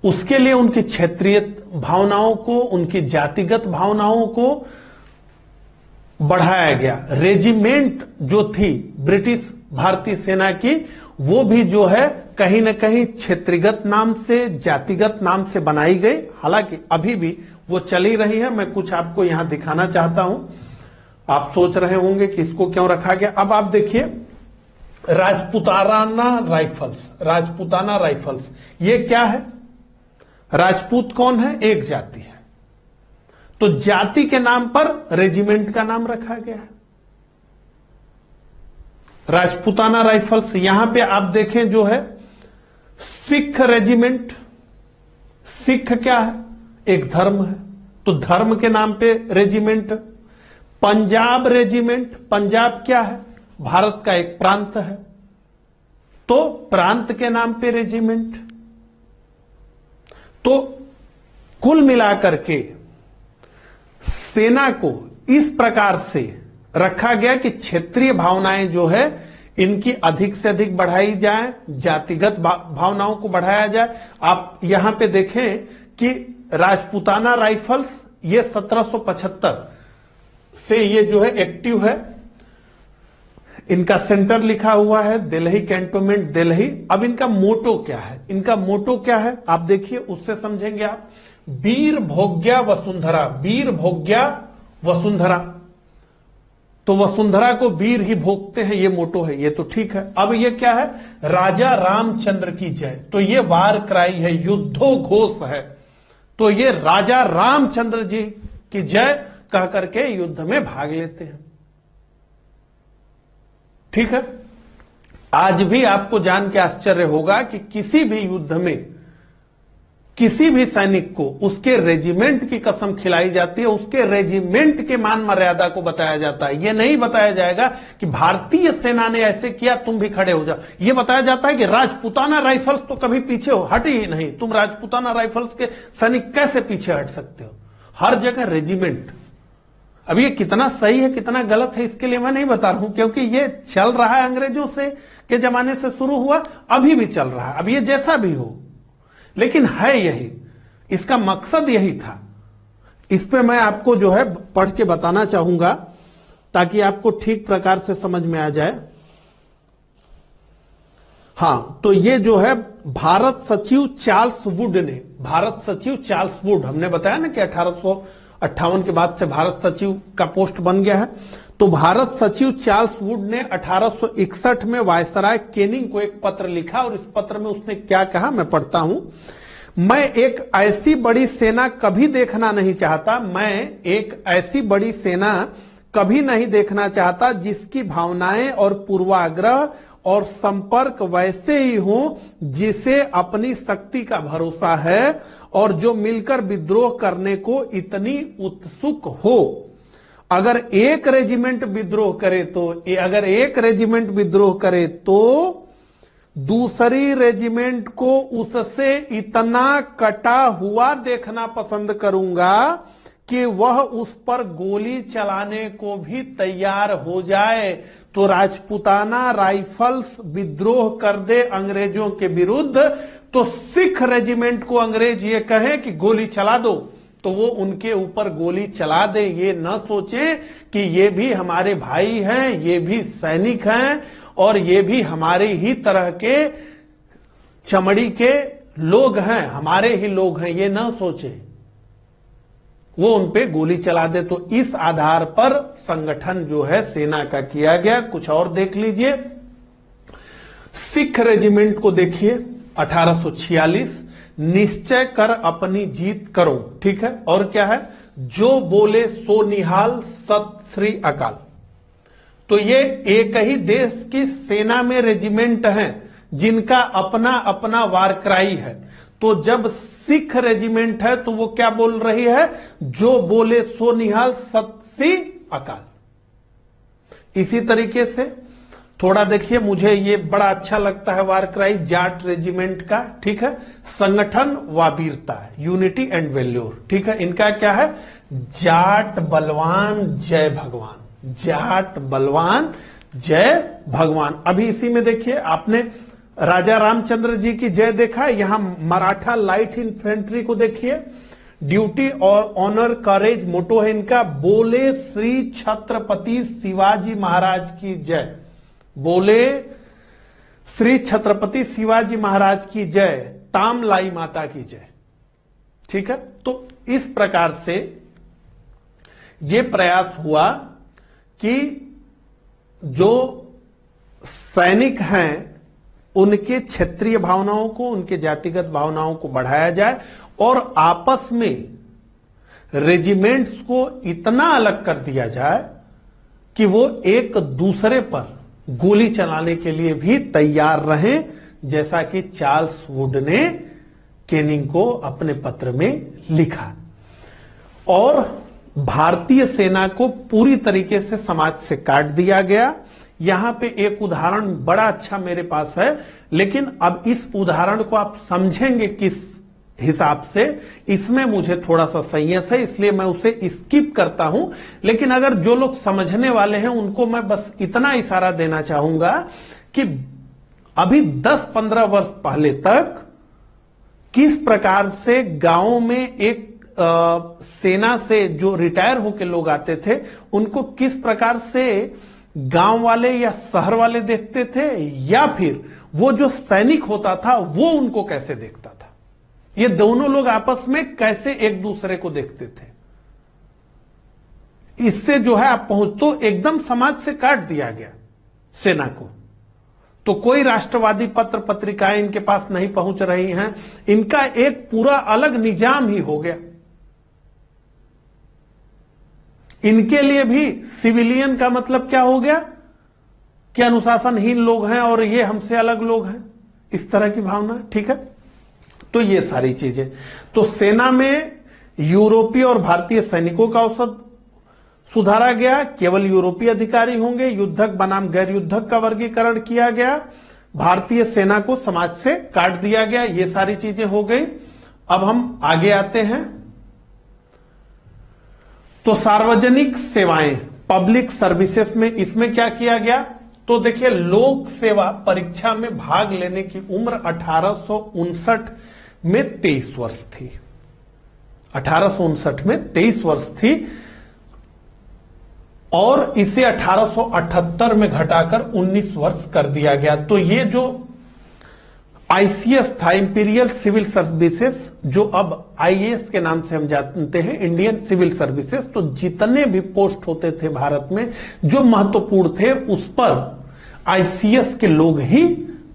उसके लिए उनकी क्षेत्रीय भावनाओं को, उनकी जातिगत भावनाओं को बढ़ाया गया। रेजिमेंट जो थी ब्रिटिश भारतीय सेना की, वो भी जो है कहीं ना कहीं क्षेत्रीगत नाम से, जातिगत नाम से बनाई गई। हालांकि अभी भी वो चली रही है। मैं कुछ आपको यहां दिखाना चाहता हूं। आप सोच रहे होंगे कि इसको क्यों रखा गया। अब आप देखिए राजपूताना राइफल्स, राजपूताना राइफल्स, ये क्या है? राजपूत कौन है? एक जाति है। तो जाति के नाम पर रेजिमेंट का नाम रखा गया है राजपूताना राइफल्स। यहां पे आप देखें जो है सिख रेजिमेंट। सिख क्या है? एक धर्म है, तो धर्म के नाम पे रेजिमेंट। पंजाब रेजिमेंट, पंजाब क्या है? भारत का एक प्रांत है, तो प्रांत के नाम पे रेजिमेंट। तो कुल मिलाकर के सेना को इस प्रकार से रखा गया कि क्षेत्रीय भावनाएं जो है इनकी अधिक से अधिक बढ़ाई जाए, जातिगत भावनाओं को बढ़ाया जाए। आप यहां पे देखें कि राजपूताना राइफल्स ये 1775 से ये जो है एक्टिव है। इनका सेंटर लिखा हुआ है दिल्ली कैंटोनमेंट दिल्ली। अब इनका मोटो क्या है? इनका मोटो क्या है आप देखिए, उससे समझेंगे आप। वीर भोग्या वसुंधरा, वीर भोग्या वसुंधरा। तो वसुंधरा को वीर ही भोगते हैं, ये मोटो है, ये तो ठीक है। अब ये क्या है? राजा रामचंद्र की जय। तो ये वार क्राई है, युद्धो घोष है। तो ये राजा रामचंद्र जी की जय कह करके युद्ध में भाग लेते हैं। ठीक है, आज भी आपको जान के आश्चर्य होगा कि किसी भी युद्ध में किसी भी सैनिक को उसके रेजिमेंट की कसम खिलाई जाती है, उसके रेजिमेंट के मान मर्यादा को बताया जाता है। यह नहीं बताया जाएगा कि भारतीय सेना ने ऐसे किया तुम भी खड़े हो जाओ। यह बताया जाता है कि राजपूताना राइफल्स तो कभी पीछे हो हट ही नहीं, तुम राजपूताना राइफल्स के सैनिक कैसे पीछे हट सकते हो? हर जगह रेजिमेंट। अब ये कितना सही है कितना गलत है इसके लिए मैं नहीं बता रहा हूं, क्योंकि ये चल रहा है अंग्रेजों से के जमाने से शुरू हुआ, अभी भी चल रहा है। अब ये जैसा भी हो, लेकिन है यही, इसका मकसद यही था। इस पे मैं आपको जो है पढ़ के बताना चाहूंगा ताकि आपको ठीक प्रकार से समझ में आ जाए। हां, तो ये जो है भारत सचिव चार्ल्स वुड ने, भारत सचिव चार्ल्स वुड, हमने बताया ना कि 1858 के बाद से भारत सचिव का पोस्ट बन गया है। तो भारत सचिव चार्ल्स वुड ने 1861 में वायसराय केनिंग को एक पत्र लिखा और इस पत्र में उसने क्या कहा मैं पढ़ता हूं। मैं एक ऐसी बड़ी सेना कभी देखना नहीं चाहता, मैं एक ऐसी बड़ी सेना कभी नहीं देखना चाहता जिसकी भावनाएं और पूर्वाग्रह और संपर्क वैसे ही हो जिसे अपनी शक्ति का भरोसा है और जो मिलकर विद्रोह करने को इतनी उत्सुक हो। अगर एक रेजिमेंट विद्रोह करे तो अगर एक रेजिमेंट विद्रोह करे तो दूसरी रेजिमेंट को उससे इतना कटा हुआ देखना पसंद करूंगा कि वह उस पर गोली चलाने को भी तैयार हो जाए। तो राजपूताना राइफल्स विद्रोह कर दे अंग्रेजों के विरुद्ध, तो सिख रेजिमेंट को अंग्रेज ये कहे कि गोली चला दो तो वो उनके ऊपर गोली चला दे। ये न सोचे कि ये भी हमारे भाई हैं, ये भी सैनिक हैं और ये भी हमारे ही तरह के चमड़ी के लोग हैं, हमारे ही लोग हैं, ये न सोचे, वो उनपे गोली चला दे। तो इस आधार पर संगठन जो है सेना का किया गया। कुछ और देख लीजिए, सिख रेजिमेंट को देखिए 1846, निश्चय कर अपनी जीत करो, ठीक है। और क्या है, जो बोले सो निहाल, सत श्री अकाल। तो ये एक ही देश की सेना में रेजिमेंट हैं जिनका अपना अपना वारक्राई है। तो जब सिख रेजिमेंट है तो वो क्या बोल रही है, जो बोले सो निहाल, सत श्री अकाल। इसी तरीके से थोड़ा देखिए, मुझे ये बड़ा अच्छा लगता है वारक्राई जाट रेजिमेंट का, ठीक है। संगठन व वीरता, यूनिटी एंड वैल्यूर, ठीक है। इनका क्या है, जाट बलवान जय भगवान, जाट बलवान जय भगवान। अभी इसी में देखिए, आपने राजा रामचंद्र जी की जय देखा, यहां मराठा लाइट इन्फेंट्री को देखिए, ड्यूटी और ऑनर करेज मोटो है इनका, बोले श्री छत्रपति शिवाजी महाराज की जय, बोले श्री छत्रपति शिवाजी महाराज की जय, तामलाई माता की जय, ठीक है। तो इस प्रकार से यह प्रयास हुआ कि जो सैनिक हैं उनके क्षेत्रीय भावनाओं को, उनके जातिगत भावनाओं को बढ़ाया जाए और आपस में रेजिमेंट्स को इतना अलग कर दिया जाए कि वो एक दूसरे पर गोली चलाने के लिए भी तैयार रहें, जैसा कि चार्ल्स वुड ने केनिंग को अपने पत्र में लिखा। और भारतीय सेना को पूरी तरीके से समाज से काट दिया गया। यहां पे एक उदाहरण बड़ा अच्छा मेरे पास है, लेकिन अब इस उदाहरण को आप समझेंगे किस हिसाब से, इसमें मुझे थोड़ा सा संयस है, इसलिए मैं उसे स्किप करता हूं। लेकिन अगर जो लोग समझने वाले हैं उनको मैं बस इतना इशारा देना चाहूंगा कि अभी 10-15 वर्ष पहले तक किस प्रकार से गांवों में एक सेना से जो रिटायर होकर लोग आते थे उनको किस प्रकार से गांव वाले या शहर वाले देखते थे, या फिर वो जो सैनिक होता था वो उनको कैसे देखता था, ये दोनों लोग आपस में कैसे एक दूसरे को देखते थे। इससे जो है आप पहुंच तो एकदम समाज से काट दिया गया सेना को। तो कोई राष्ट्रवादी पत्र पत्रिकाएं इनके पास नहीं पहुंच रही हैं, इनका एक पूरा अलग निजाम ही हो गया। इनके लिए भी सिविलियन का मतलब क्या हो गया कि अनुशासनहीन लोग हैं और ये हमसे अलग लोग हैं, इस तरह की भावना, ठीक है। तो ये सारी चीजें, तो सेना में यूरोपीय और भारतीय सैनिकों का औसत सुधारा गया, केवल यूरोपीय अधिकारी होंगे, युद्धक बनाम गैर युद्धक का वर्गीकरण किया गया, भारतीय सेना को समाज से काट दिया गया, ये सारी चीजें हो गई। अब हम आगे आते हैं, तो सार्वजनिक सेवाएं, पब्लिक सर्विसेज में इसमें क्या किया गया, तो देखिए लोक सेवा परीक्षा में भाग लेने की उम्र 1859 में 23 वर्ष थी, 1859 में 23 वर्ष थी और इसे 1878 में घटाकर 19 वर्ष कर दिया गया। तो ये जो आईसीएस था, इंपीरियल सिविल सर्विसेज, जो अब आईएएस के नाम से हम जानते हैं, इंडियन सिविल सर्विसेज, तो जितने भी पोस्ट होते थे भारत में जो महत्वपूर्ण थे उस पर आईसीएस के लोग ही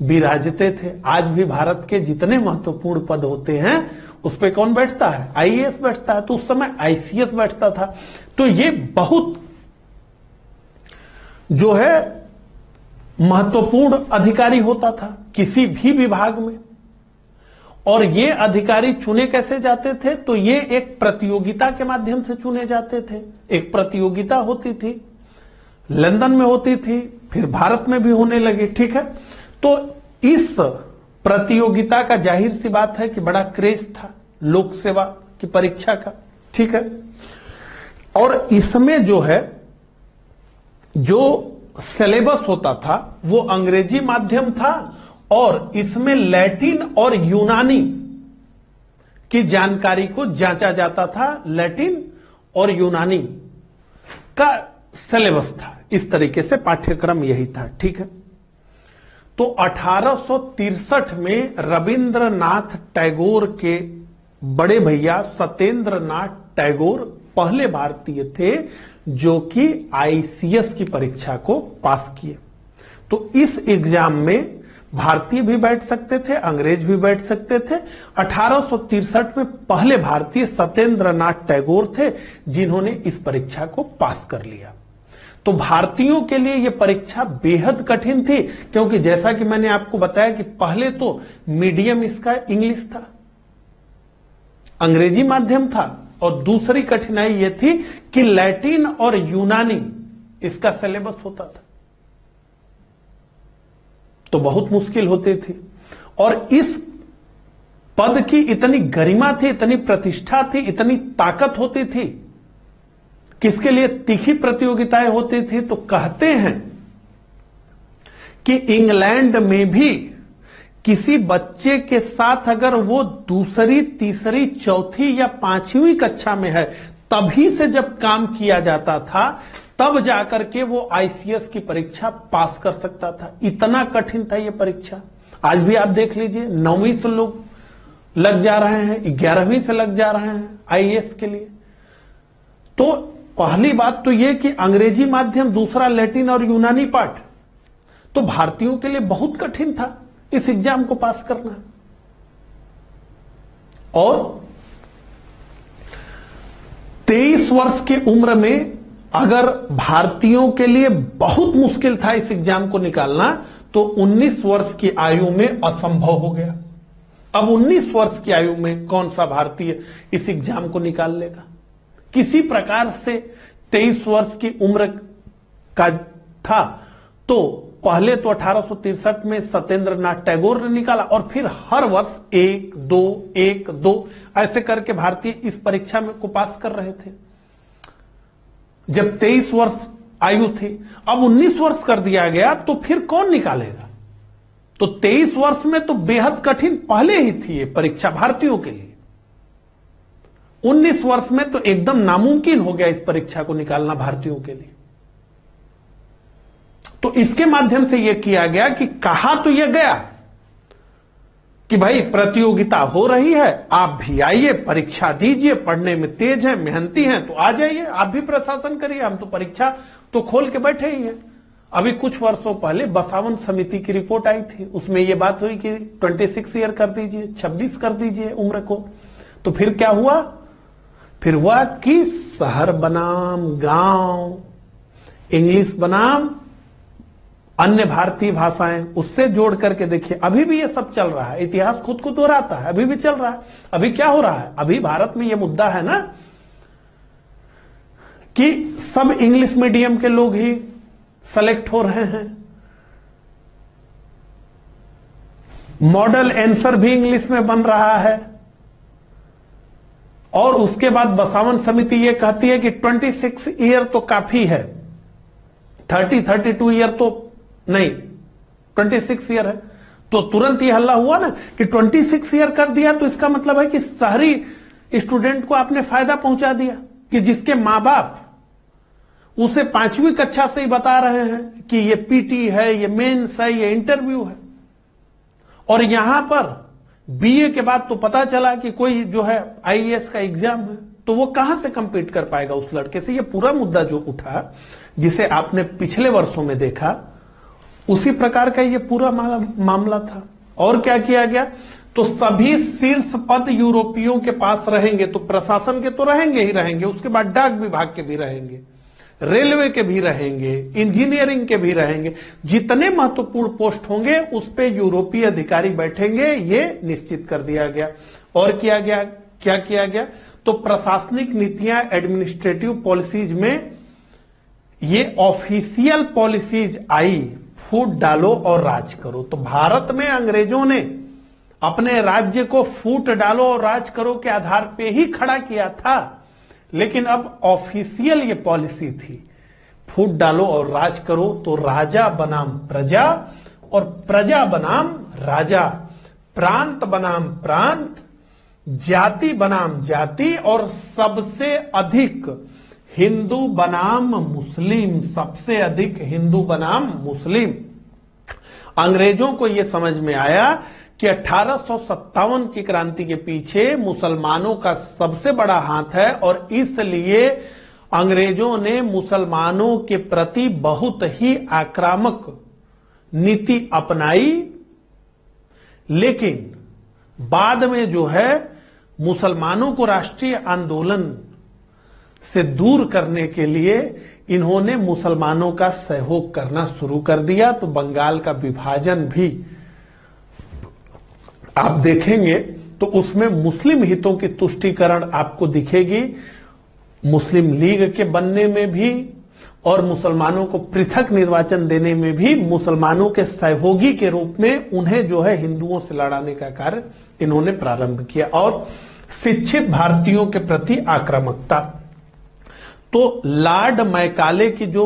विराजते थे। आज भी भारत के जितने महत्वपूर्ण पद होते हैं उस पर कौन बैठता है, आईएएस बैठता है, तो उस समय आईसीएस बैठता था। तो ये बहुत जो है महत्वपूर्ण अधिकारी होता था किसी भी विभाग में। और ये अधिकारी चुने कैसे जाते थे, तो ये एक प्रतियोगिता के माध्यम से चुने जाते थे। एक प्रतियोगिता होती थी, लंदन में होती थी, फिर भारत में भी होने लगी, ठीक है। तो इस प्रतियोगिता का जाहिर सी बात है कि बड़ा क्रेज था लोक सेवा की परीक्षा का, ठीक है। और इसमें जो है जो सिलेबस होता था वो अंग्रेजी माध्यम था और इसमें लैटिन और यूनानी की जानकारी को जांचा जाता था। लैटिन और यूनानी का सिलेबस था, इस तरीके से पाठ्यक्रम यही था। ठीक है, तो 1863 में रविंद्रनाथ टैगोर के बड़े भैया सत्येंद्रनाथ टैगोर पहले भारतीय थे जो कि आईसीएस की परीक्षा को पास किए। तो इस एग्जाम में भारतीय भी बैठ सकते थे, अंग्रेज भी बैठ सकते थे। 1863 में पहले भारतीय सत्येंद्रनाथ टैगोर थे जिन्होंने इस परीक्षा को पास कर लिया। तो भारतीयों के लिए यह परीक्षा बेहद कठिन थी, क्योंकि जैसा कि मैंने आपको बताया कि पहले तो मीडियम इसका इंग्लिश था, अंग्रेजी माध्यम था, और दूसरी कठिनाई यह थी कि लैटिन और यूनानी इसका सिलेबस होता था, तो बहुत मुश्किल होती थी। और इस पद की इतनी गरिमा थी, इतनी प्रतिष्ठा थी, इतनी ताकत होती थी, किसके लिए तीखी प्रतियोगिताएं होती थी। तो कहते हैं कि इंग्लैंड में भी किसी बच्चे के साथ अगर वो दूसरी, तीसरी, चौथी या पांचवी कक्षा में है, तभी से जब काम किया जाता था, तब जाकर के वो आईसीएस की परीक्षा पास कर सकता था। इतना कठिन था ये परीक्षा। आज भी आप देख लीजिए, 9वीं से लोग लग जा रहे हैं, 11वीं से लग जा रहे हैं आईएएस के लिए। तो पहली बात तो यह कि अंग्रेजी माध्यम, दूसरा लैटिन और यूनानी पाठ, तो भारतीयों के लिए बहुत कठिन था इस एग्जाम को पास करना। और 23 वर्ष की उम्र में अगर भारतीयों के लिए बहुत मुश्किल था इस एग्जाम को निकालना, तो 19 वर्ष की आयु में असंभव हो गया। अब 19 वर्ष की आयु में कौन सा भारतीय इस एग्जाम को निकाल लेगा? किसी प्रकार से 23 वर्ष की उम्र का था, तो पहले तो 1863 में सत्येंद्रनाथ टैगोर ने निकाला, और फिर हर वर्ष 1, 2, 1, 2 ऐसे करके भारतीय इस परीक्षा में को पास कर रहे थे जब 23 वर्ष आयु थी। अब 19 वर्ष कर दिया गया, तो फिर कौन निकालेगा? तो 23 वर्ष में तो बेहद कठिन पहले ही थी ये परीक्षा भारतीयों के लिए। 19 वर्ष में तो एकदम नामुमकिन हो गया इस परीक्षा को निकालना भारतीयों के लिए। तो इसके माध्यम से यह किया गया कि कहा तो यह गया कि भाई प्रतियोगिता हो रही है, आप भी आइए, परीक्षा दीजिए, पढ़ने में तेज हैं, मेहनती हैं, तो आ जाइए, आप भी प्रशासन करिए, हम तो परीक्षा तो खोल के बैठे ही हैं। अभी कुछ वर्षों पहले बसावन समिति की रिपोर्ट आई थी, उसमें यह बात हुई कि 26 ईयर कर दीजिए, 26 कर दीजिए उम्र को। तो फिर क्या हुआ? फिर हुआ कि शहर बनाम गांव, इंग्लिश बनाम अन्य भारतीय भाषाएं, उससे जोड़ करके देखिए, अभी भी ये सब चल रहा है। इतिहास खुद को दोहराता है, अभी भी चल रहा है। अभी क्या हो रहा है? अभी भारत में ये मुद्दा है ना कि सब इंग्लिश मीडियम के लोग ही सेलेक्ट हो रहे हैं, मॉडल आंसर भी इंग्लिश में बन रहा है, और उसके बाद बसावन समिति यह कहती है कि 26 ईयर तो काफी है, 32 ईयर तो नहीं, 26 ईयर है। तो तुरंत ये हल्ला हुआ ना कि 26 ईयर कर दिया, तो इसका मतलब है कि शहरी स्टूडेंट को आपने फायदा पहुंचा दिया, कि जिसके मां बाप उसे 5वीं कक्षा से ही बता रहे हैं कि ये पीटी है, ये मेंस है, ये इंटरव्यू है, और यहां पर बीए के बाद तो पता चला कि कोई जो है आईएएस का एग्जाम है, तो वो कहां से कंपीट कर पाएगा उस लड़के से? ये पूरा मुद्दा जो उठा, जिसे आपने पिछले वर्षों में देखा, उसी प्रकार का ये पूरा मामला था। और क्या किया गया? तो सभी शीर्ष पद यूरोपियों के पास रहेंगे, तो प्रशासन के तो रहेंगे ही रहेंगे, उसके बाद डाक विभाग के भी रहेंगे, रेलवे के भी रहेंगे, इंजीनियरिंग के भी रहेंगे। जितने महत्वपूर्ण पोस्ट होंगे उस पे यूरोपीय अधिकारी बैठेंगे, ये निश्चित कर दिया गया। और क्या किया गया? तो प्रशासनिक नीतियां, एडमिनिस्ट्रेटिव पॉलिसीज में ये ऑफिशियल पॉलिसीज आई, फूट डालो और राज करो। तो भारत में अंग्रेजों ने अपने राज्य को फूट डालो और राज करो के आधार पे ही खड़ा किया था, लेकिन अब ऑफिशियल ये पॉलिसी थी, फूट डालो और राज करो, तो राजा बनाम प्रजा और प्रजा बनाम राजा, प्रांत बनाम प्रांत, जाति बनाम जाति और सबसे अधिक हिंदू बनाम मुस्लिम, सबसे अधिक हिंदू बनाम मुस्लिम। अंग्रेजों को यह समझ में आया कि 1857 की क्रांति के पीछे मुसलमानों का सबसे बड़ा हाथ है और इसलिए अंग्रेजों ने मुसलमानों के प्रति बहुत ही आक्रामक नीति अपनाई। लेकिन बाद में जो है मुसलमानों को राष्ट्रीय आंदोलन से दूर करने के लिए इन्होंने मुसलमानों का सहयोग करना शुरू कर दिया। तो बंगाल का विभाजन भी आप देखेंगे तो उसमें मुस्लिम हितों की तुष्टीकरण आपको दिखेगी, मुस्लिम लीग के बनने में भी और मुसलमानों को पृथक निर्वाचन देने में भी मुसलमानों के सहयोगी के रूप में उन्हें जो है हिंदुओं से लड़ाने का कार्य इन्होंने प्रारंभ किया। और शिक्षित भारतीयों के प्रति आक्रामकता, तो लॉर्ड मैकाले की जो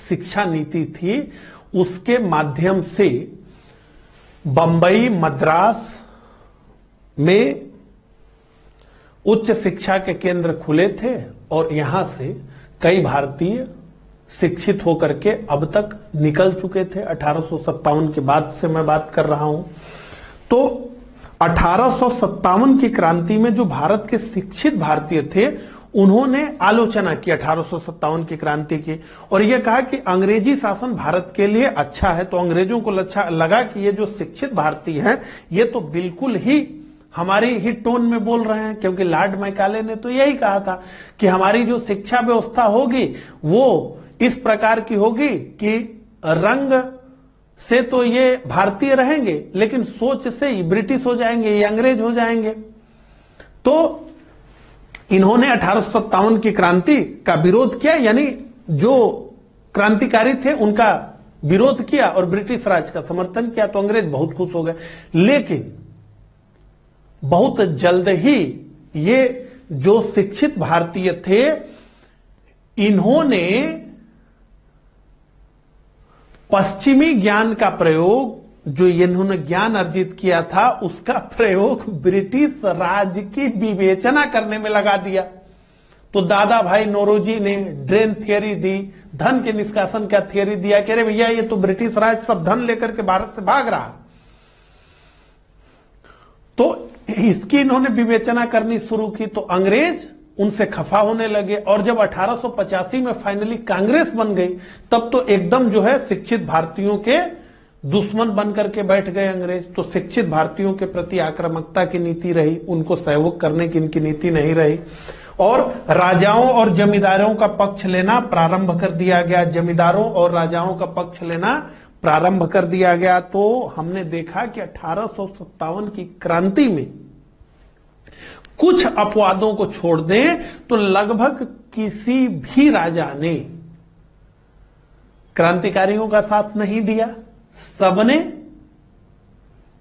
शिक्षा नीति थी उसके माध्यम से बंबई, मद्रास में उच्च शिक्षा के केंद्र खुले थे और यहां से कई भारतीय शिक्षित होकर के अब तक निकल चुके थे। 1857 के बाद से मैं बात कर रहा हूं। तो 1857 की क्रांति में जो भारत के शिक्षित भारतीय थे उन्होंने आलोचना की 1857 की क्रांति की और यह कहा कि अंग्रेजी शासन भारत के लिए अच्छा है। तो अंग्रेजों को लगा कि ये जो शिक्षित भारतीय हैं ये तो बिल्कुल ही हमारी ही टोन में बोल रहे हैं, क्योंकि लॉर्ड मैकाले ने तो यही कहा था कि हमारी जो शिक्षा व्यवस्था होगी वो इस प्रकार की होगी कि रंग से तो ये भारतीय रहेंगे लेकिन सोच से ही ब्रिटिश हो जाएंगे, ये अंग्रेज हो जाएंगे। तो इन्होंने 1857 की क्रांति का विरोध किया, यानी जो क्रांतिकारी थे उनका विरोध किया और ब्रिटिश राज का समर्थन किया। तो अंग्रेज बहुत खुश हो गए। लेकिन बहुत जल्द ही ये जो शिक्षित भारतीय थे इन्होंने पश्चिमी ज्ञान का प्रयोग, जो इन्होंने ज्ञान अर्जित किया था उसका प्रयोग ब्रिटिश राज की विवेचना करने में लगा दिया। तो दादा भाई नौरोजी ने ड्रेन थियरी दी, धन के निष्कासन का थियरी दिया कि अरे भैया ये तो ब्रिटिश राज सब धन लेकर के भारत से भाग रहा। तो इसकी इन्होंने विवेचना करनी शुरू की तो अंग्रेज उनसे खफा होने लगे और जब 1885 में फाइनली कांग्रेस बन गई तब तो एकदम जो है शिक्षित भारतीयों के दुश्मन बनकर के बैठ गए अंग्रेज। तो शिक्षित भारतीयों के प्रति आक्रामकता की नीति रही, उनको सहयोग करने की इनकी नीति नहीं रही और राजाओं और जमींदारों का पक्ष लेना प्रारंभ कर दिया गया। जमींदारों और राजाओं का पक्ष लेना प्रारंभ कर दिया गया। तो हमने देखा कि 1857 की क्रांति में कुछ अपवादों को छोड़ दें तो लगभग किसी भी राजा ने क्रांतिकारियों का साथ नहीं दिया, सबने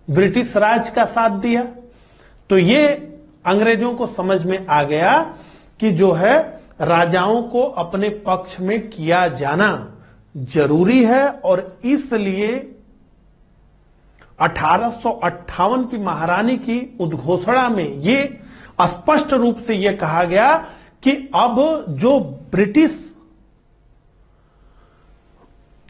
ब्रिटिश राज का साथ दिया। तो ये अंग्रेजों को समझ में आ गया कि जो है राजाओं को अपने पक्ष में किया जाना जरूरी है और इसलिए 1858 की महारानी की उद्घोषणा में यह स्पष्ट रूप से यह कहा गया कि अब जो ब्रिटिश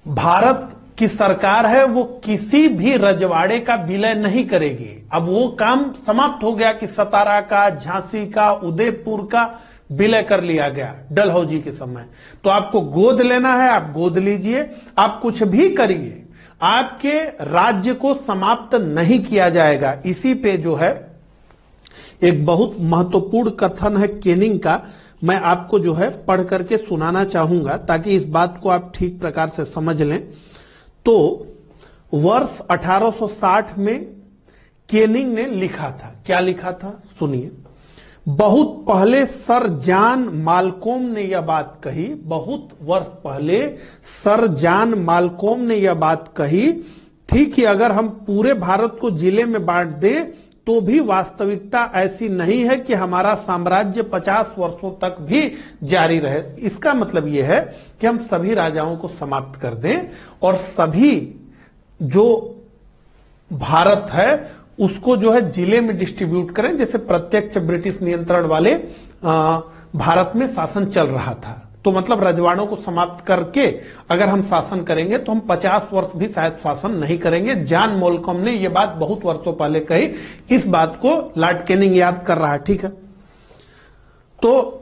भारत की सरकार है वो किसी भी रजवाड़े का विलय नहीं करेगी। अब वो काम समाप्त हो गया कि सतारा का, झांसी का, उदयपुर का विलय कर लिया गया डलहौजी के समय। तो आपको गोद लेना है आप गोद लीजिए, आप कुछ भी करिए, आपके राज्य को समाप्त नहीं किया जाएगा। इसी पे जो है एक बहुत महत्वपूर्ण कथन है केनिंग का, मैं आपको जो है पढ़ करके सुनाना चाहूंगा ताकि इस बात को आप ठीक प्रकार से समझ लें। तो वर्ष 1860 में केनिंग ने लिखा था, क्या लिखा था सुनिए। बहुत पहले सर जॉन मालकोम ने यह बात कही, बहुत वर्ष पहले सर जॉन मालकोम ने यह बात कही थी कि अगर हम पूरे भारत को जिले में बांट दें तो भी वास्तविकता ऐसी नहीं है कि हमारा साम्राज्य 50 वर्षों तक भी जारी रहे। इसका मतलब यह है कि हम सभी राजाओं को समाप्त कर दें और सभी जो भारत है उसको जो है जिले में डिस्ट्रीब्यूट करें, जैसे प्रत्यक्ष ब्रिटिश नियंत्रण वाले भारत में शासन चल रहा था। तो मतलब रजवाड़ों को समाप्त करके अगर हम शासन करेंगे तो हम 50 वर्ष भी शायद शासन नहीं करेंगे। जॉन मोलकॉम ने यह बात बहुत वर्षों पहले कही। इस बात को लॉर्ड कैनिंग याद कर रहा है, ठीक है। तो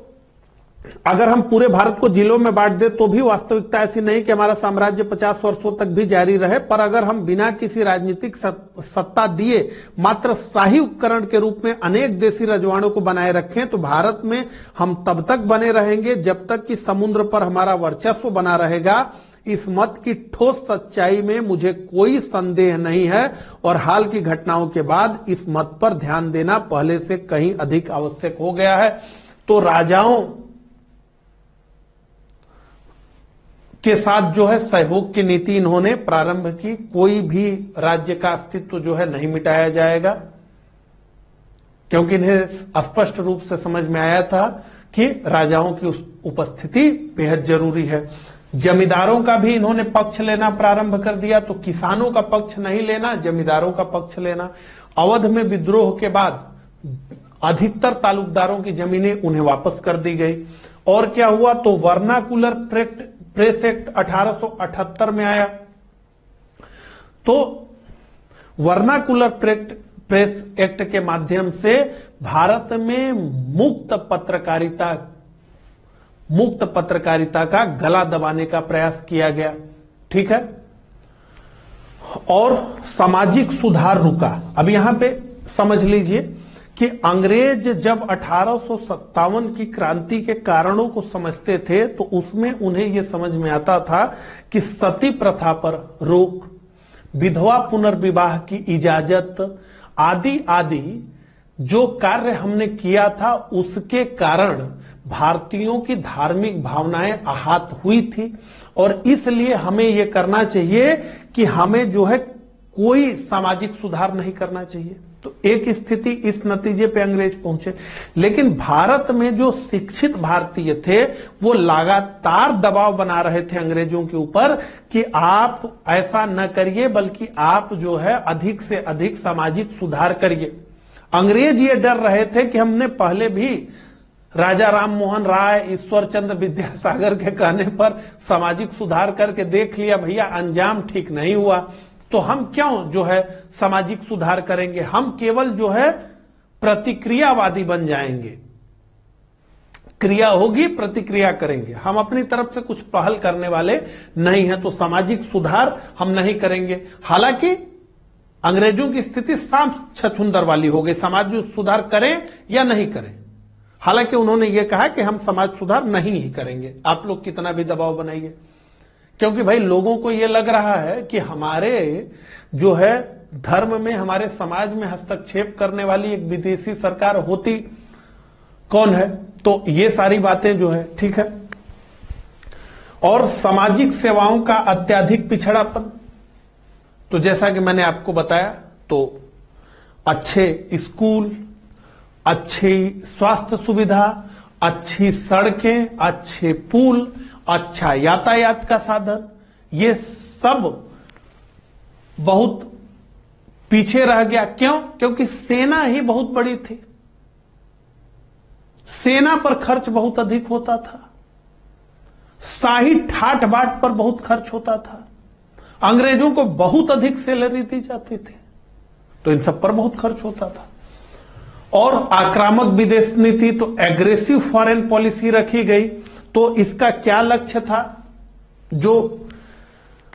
अगर हम पूरे भारत को जिलों में बांट दे तो भी वास्तविकता ऐसी नहीं कि हमारा साम्राज्य 50 वर्षों तक भी जारी रहे। पर अगर हम बिना किसी राजनीतिक सत्ता दिए मात्र शाही उपकरण के रूप में अनेक देशी रजवाड़ों को बनाए रखें तो भारत में हम तब तक बने रहेंगे जब तक कि समुद्र पर हमारा वर्चस्व बना रहेगा। इस मत की ठोस सच्चाई में मुझे कोई संदेह नहीं है और हाल की घटनाओं के बाद इस मत पर ध्यान देना पहले से कहीं अधिक आवश्यक हो गया है। तो राजाओं के साथ जो है सहयोग की नीति इन्होंने प्रारंभ की। कोई भी राज्य का अस्तित्व जो है नहीं मिटाया जाएगा, क्योंकि इन्हें स्पष्ट रूप से समझ में आया था कि राजाओं की उपस्थिति बेहद जरूरी है। जमींदारों का भी इन्होंने पक्ष लेना प्रारंभ कर दिया। तो किसानों का पक्ष नहीं लेना, जमींदारों का पक्ष लेना। अवध में विद्रोह के बाद अधिकतर तालुकदारों की जमीनें उन्हें वापस कर दी गई। और क्या हुआ, तो वर्नाकुलर प्रेस एक्ट 1878 में आया। तो वर्नाकुलर प्रेस एक्ट के माध्यम से भारत में मुक्त पत्रकारिता का गला दबाने का प्रयास किया गया, ठीक है। और सामाजिक सुधार रुका। अब यहां पे समझ लीजिए कि अंग्रेज जब 1857 की क्रांति के कारणों को समझते थे तो उसमें उन्हें यह समझ में आता था कि सती प्रथा पर रोक, विधवा पुनर्विवाह की इजाजत आदि आदि जो कार्य हमने किया था उसके कारण भारतीयों की धार्मिक भावनाएं आहत हुई थी। और इसलिए हमें यह करना चाहिए कि हमें जो है कोई सामाजिक सुधार नहीं करना चाहिए। तो एक स्थिति इस नतीजे पे अंग्रेज पहुंचे। लेकिन भारत में जो शिक्षित भारतीय थे वो लगातार दबाव बना रहे थे अंग्रेजों के ऊपर कि आप ऐसा न करिए, बल्कि आप जो है अधिक से अधिक सामाजिक सुधार करिए। अंग्रेज ये डर रहे थे कि हमने पहले भी राजा राम मोहन राय, ईश्वर चंद्र विद्यासागर के कहने पर सामाजिक सुधार करके देख लिया, भैया अंजाम ठीक नहीं हुआ, तो हम क्यों जो है सामाजिक सुधार करेंगे। हम केवल जो है प्रतिक्रियावादी बन जाएंगे। क्रिया होगी, प्रतिक्रिया करेंगे, हम अपनी तरफ से कुछ पहल करने वाले नहीं हैं। तो सामाजिक सुधार हम नहीं करेंगे। हालांकि अंग्रेजों की स्थिति साफ छछूंदर वाली हो गई, समाज सुधार करें या नहीं करें। हालांकि उन्होंने यह कहा कि हम समाज सुधार नहीं ही करेंगे, आप लोग कितना भी दबाव बनाइए। क्योंकि भाई लोगों को यह लग रहा है कि हमारे जो है धर्म में, हमारे समाज में हस्तक्षेप करने वाली एक विदेशी सरकार होती कौन है। तो ये सारी बातें जो है, ठीक है। और सामाजिक सेवाओं का अत्यधिक पिछड़ापन, तो जैसा कि मैंने आपको बताया, तो अच्छे स्कूल, अच्छी स्वास्थ्य सुविधा, अच्छी सड़कें, अच्छे पुल, अच्छा यातायात का साधन, ये सब बहुत पीछे रह गया। क्यों? क्योंकि सेना ही बहुत बड़ी थी, सेना पर खर्च बहुत अधिक होता था, शाही ठाट बाट पर बहुत खर्च होता था, अंग्रेजों को बहुत अधिक सैलरी दी जाती थी, तो इन सब पर बहुत खर्च होता था। और आक्रामक विदेश नीति, तो एग्रेसिव फॉरेन पॉलिसी रखी गई। तो इसका क्या लक्ष्य था? जो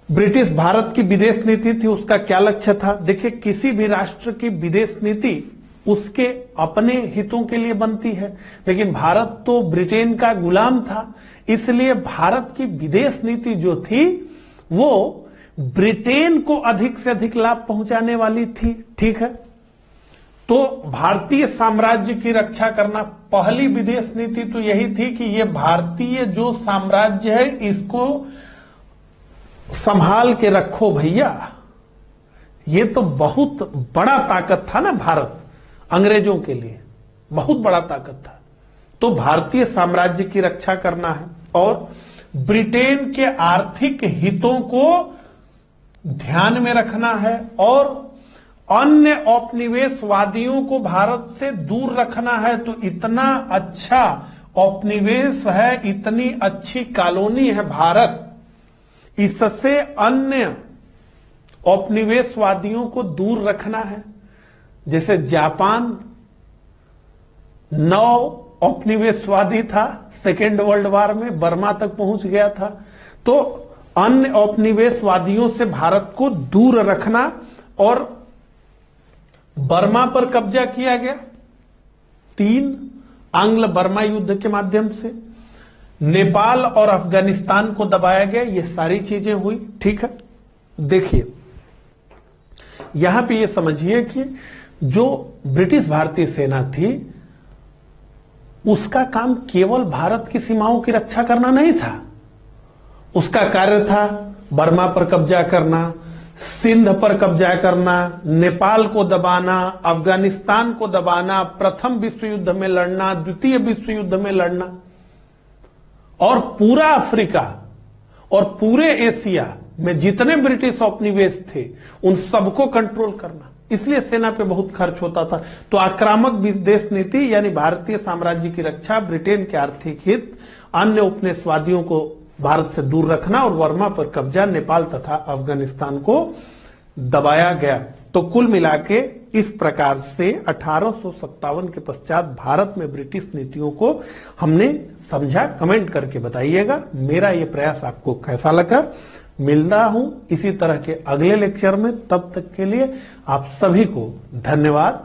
ब्रिटिश भारत की विदेश नीति थी उसका क्या लक्ष्य था? देखिए, किसी भी राष्ट्र की विदेश नीति उसके अपने हितों के लिए बनती है, लेकिन भारत तो ब्रिटेन का गुलाम था, इसलिए भारत की विदेश नीति जो थी वो ब्रिटेन को अधिक से अधिक लाभ पहुंचाने वाली थी, ठीक है। तो भारतीय साम्राज्य की रक्षा करना, पहली विदेश नीति तो यही थी कि ये भारतीय जो साम्राज्य है इसको संभाल के रखो भैया। ये तो बहुत बड़ा ताकत था ना भारत, अंग्रेजों के लिए बहुत बड़ा ताकत था। तो भारतीय साम्राज्य की रक्षा करना है और ब्रिटेन के आर्थिक हितों को ध्यान में रखना है और अन्य औपनिवेशवादियों को भारत से दूर रखना है। तो इतना अच्छा औपनिवेश है, इतनी अच्छी कॉलोनी है भारत, इससे अन्य औपनिवेशवादियों को दूर रखना है। जैसे जापान 9 औपनिवेशवादी था, सेकेंड वर्ल्ड वॉर में बर्मा तक पहुंच गया था। तो अन्य औपनिवेशवादियों से भारत को दूर रखना और बर्मा पर कब्जा किया गया 3 आंग्ल बर्मा युद्ध के माध्यम से, नेपाल और अफगानिस्तान को दबाया गया, ये सारी चीजें हुई। ठीक है, देखिए यहां पे ये समझिए कि जो ब्रिटिश भारतीय सेना थी उसका काम केवल भारत की सीमाओं की रक्षा करना नहीं था, उसका कार्य था बर्मा पर कब्जा करना, सिंध पर कब्जा करना, नेपाल को दबाना, अफगानिस्तान को दबाना, प्रथम विश्व युद्ध में लड़ना, द्वितीय विश्व युद्ध में लड़ना और पूरा अफ्रीका और पूरे एशिया में जितने ब्रिटिश औपनिवेश थे उन सबको कंट्रोल करना। इसलिए सेना पे बहुत खर्च होता था। तो आक्रामक विदेश नीति यानी भारतीय साम्राज्य की रक्षा, ब्रिटेन के आर्थिक हित, अन्य उपनिवेशवादियों को भारत से दूर रखना और बर्मा पर कब्जा, नेपाल तथा अफगानिस्तान को दबाया गया। तो कुल मिलाके इस प्रकार से 1857 के पश्चात भारत में ब्रिटिश नीतियों को हमने समझा। कमेंट करके बताइएगा मेरा यह प्रयास आपको कैसा लगा। मिलता हूं इसी तरह के अगले लेक्चर में, तब तक के लिए आप सभी को धन्यवाद।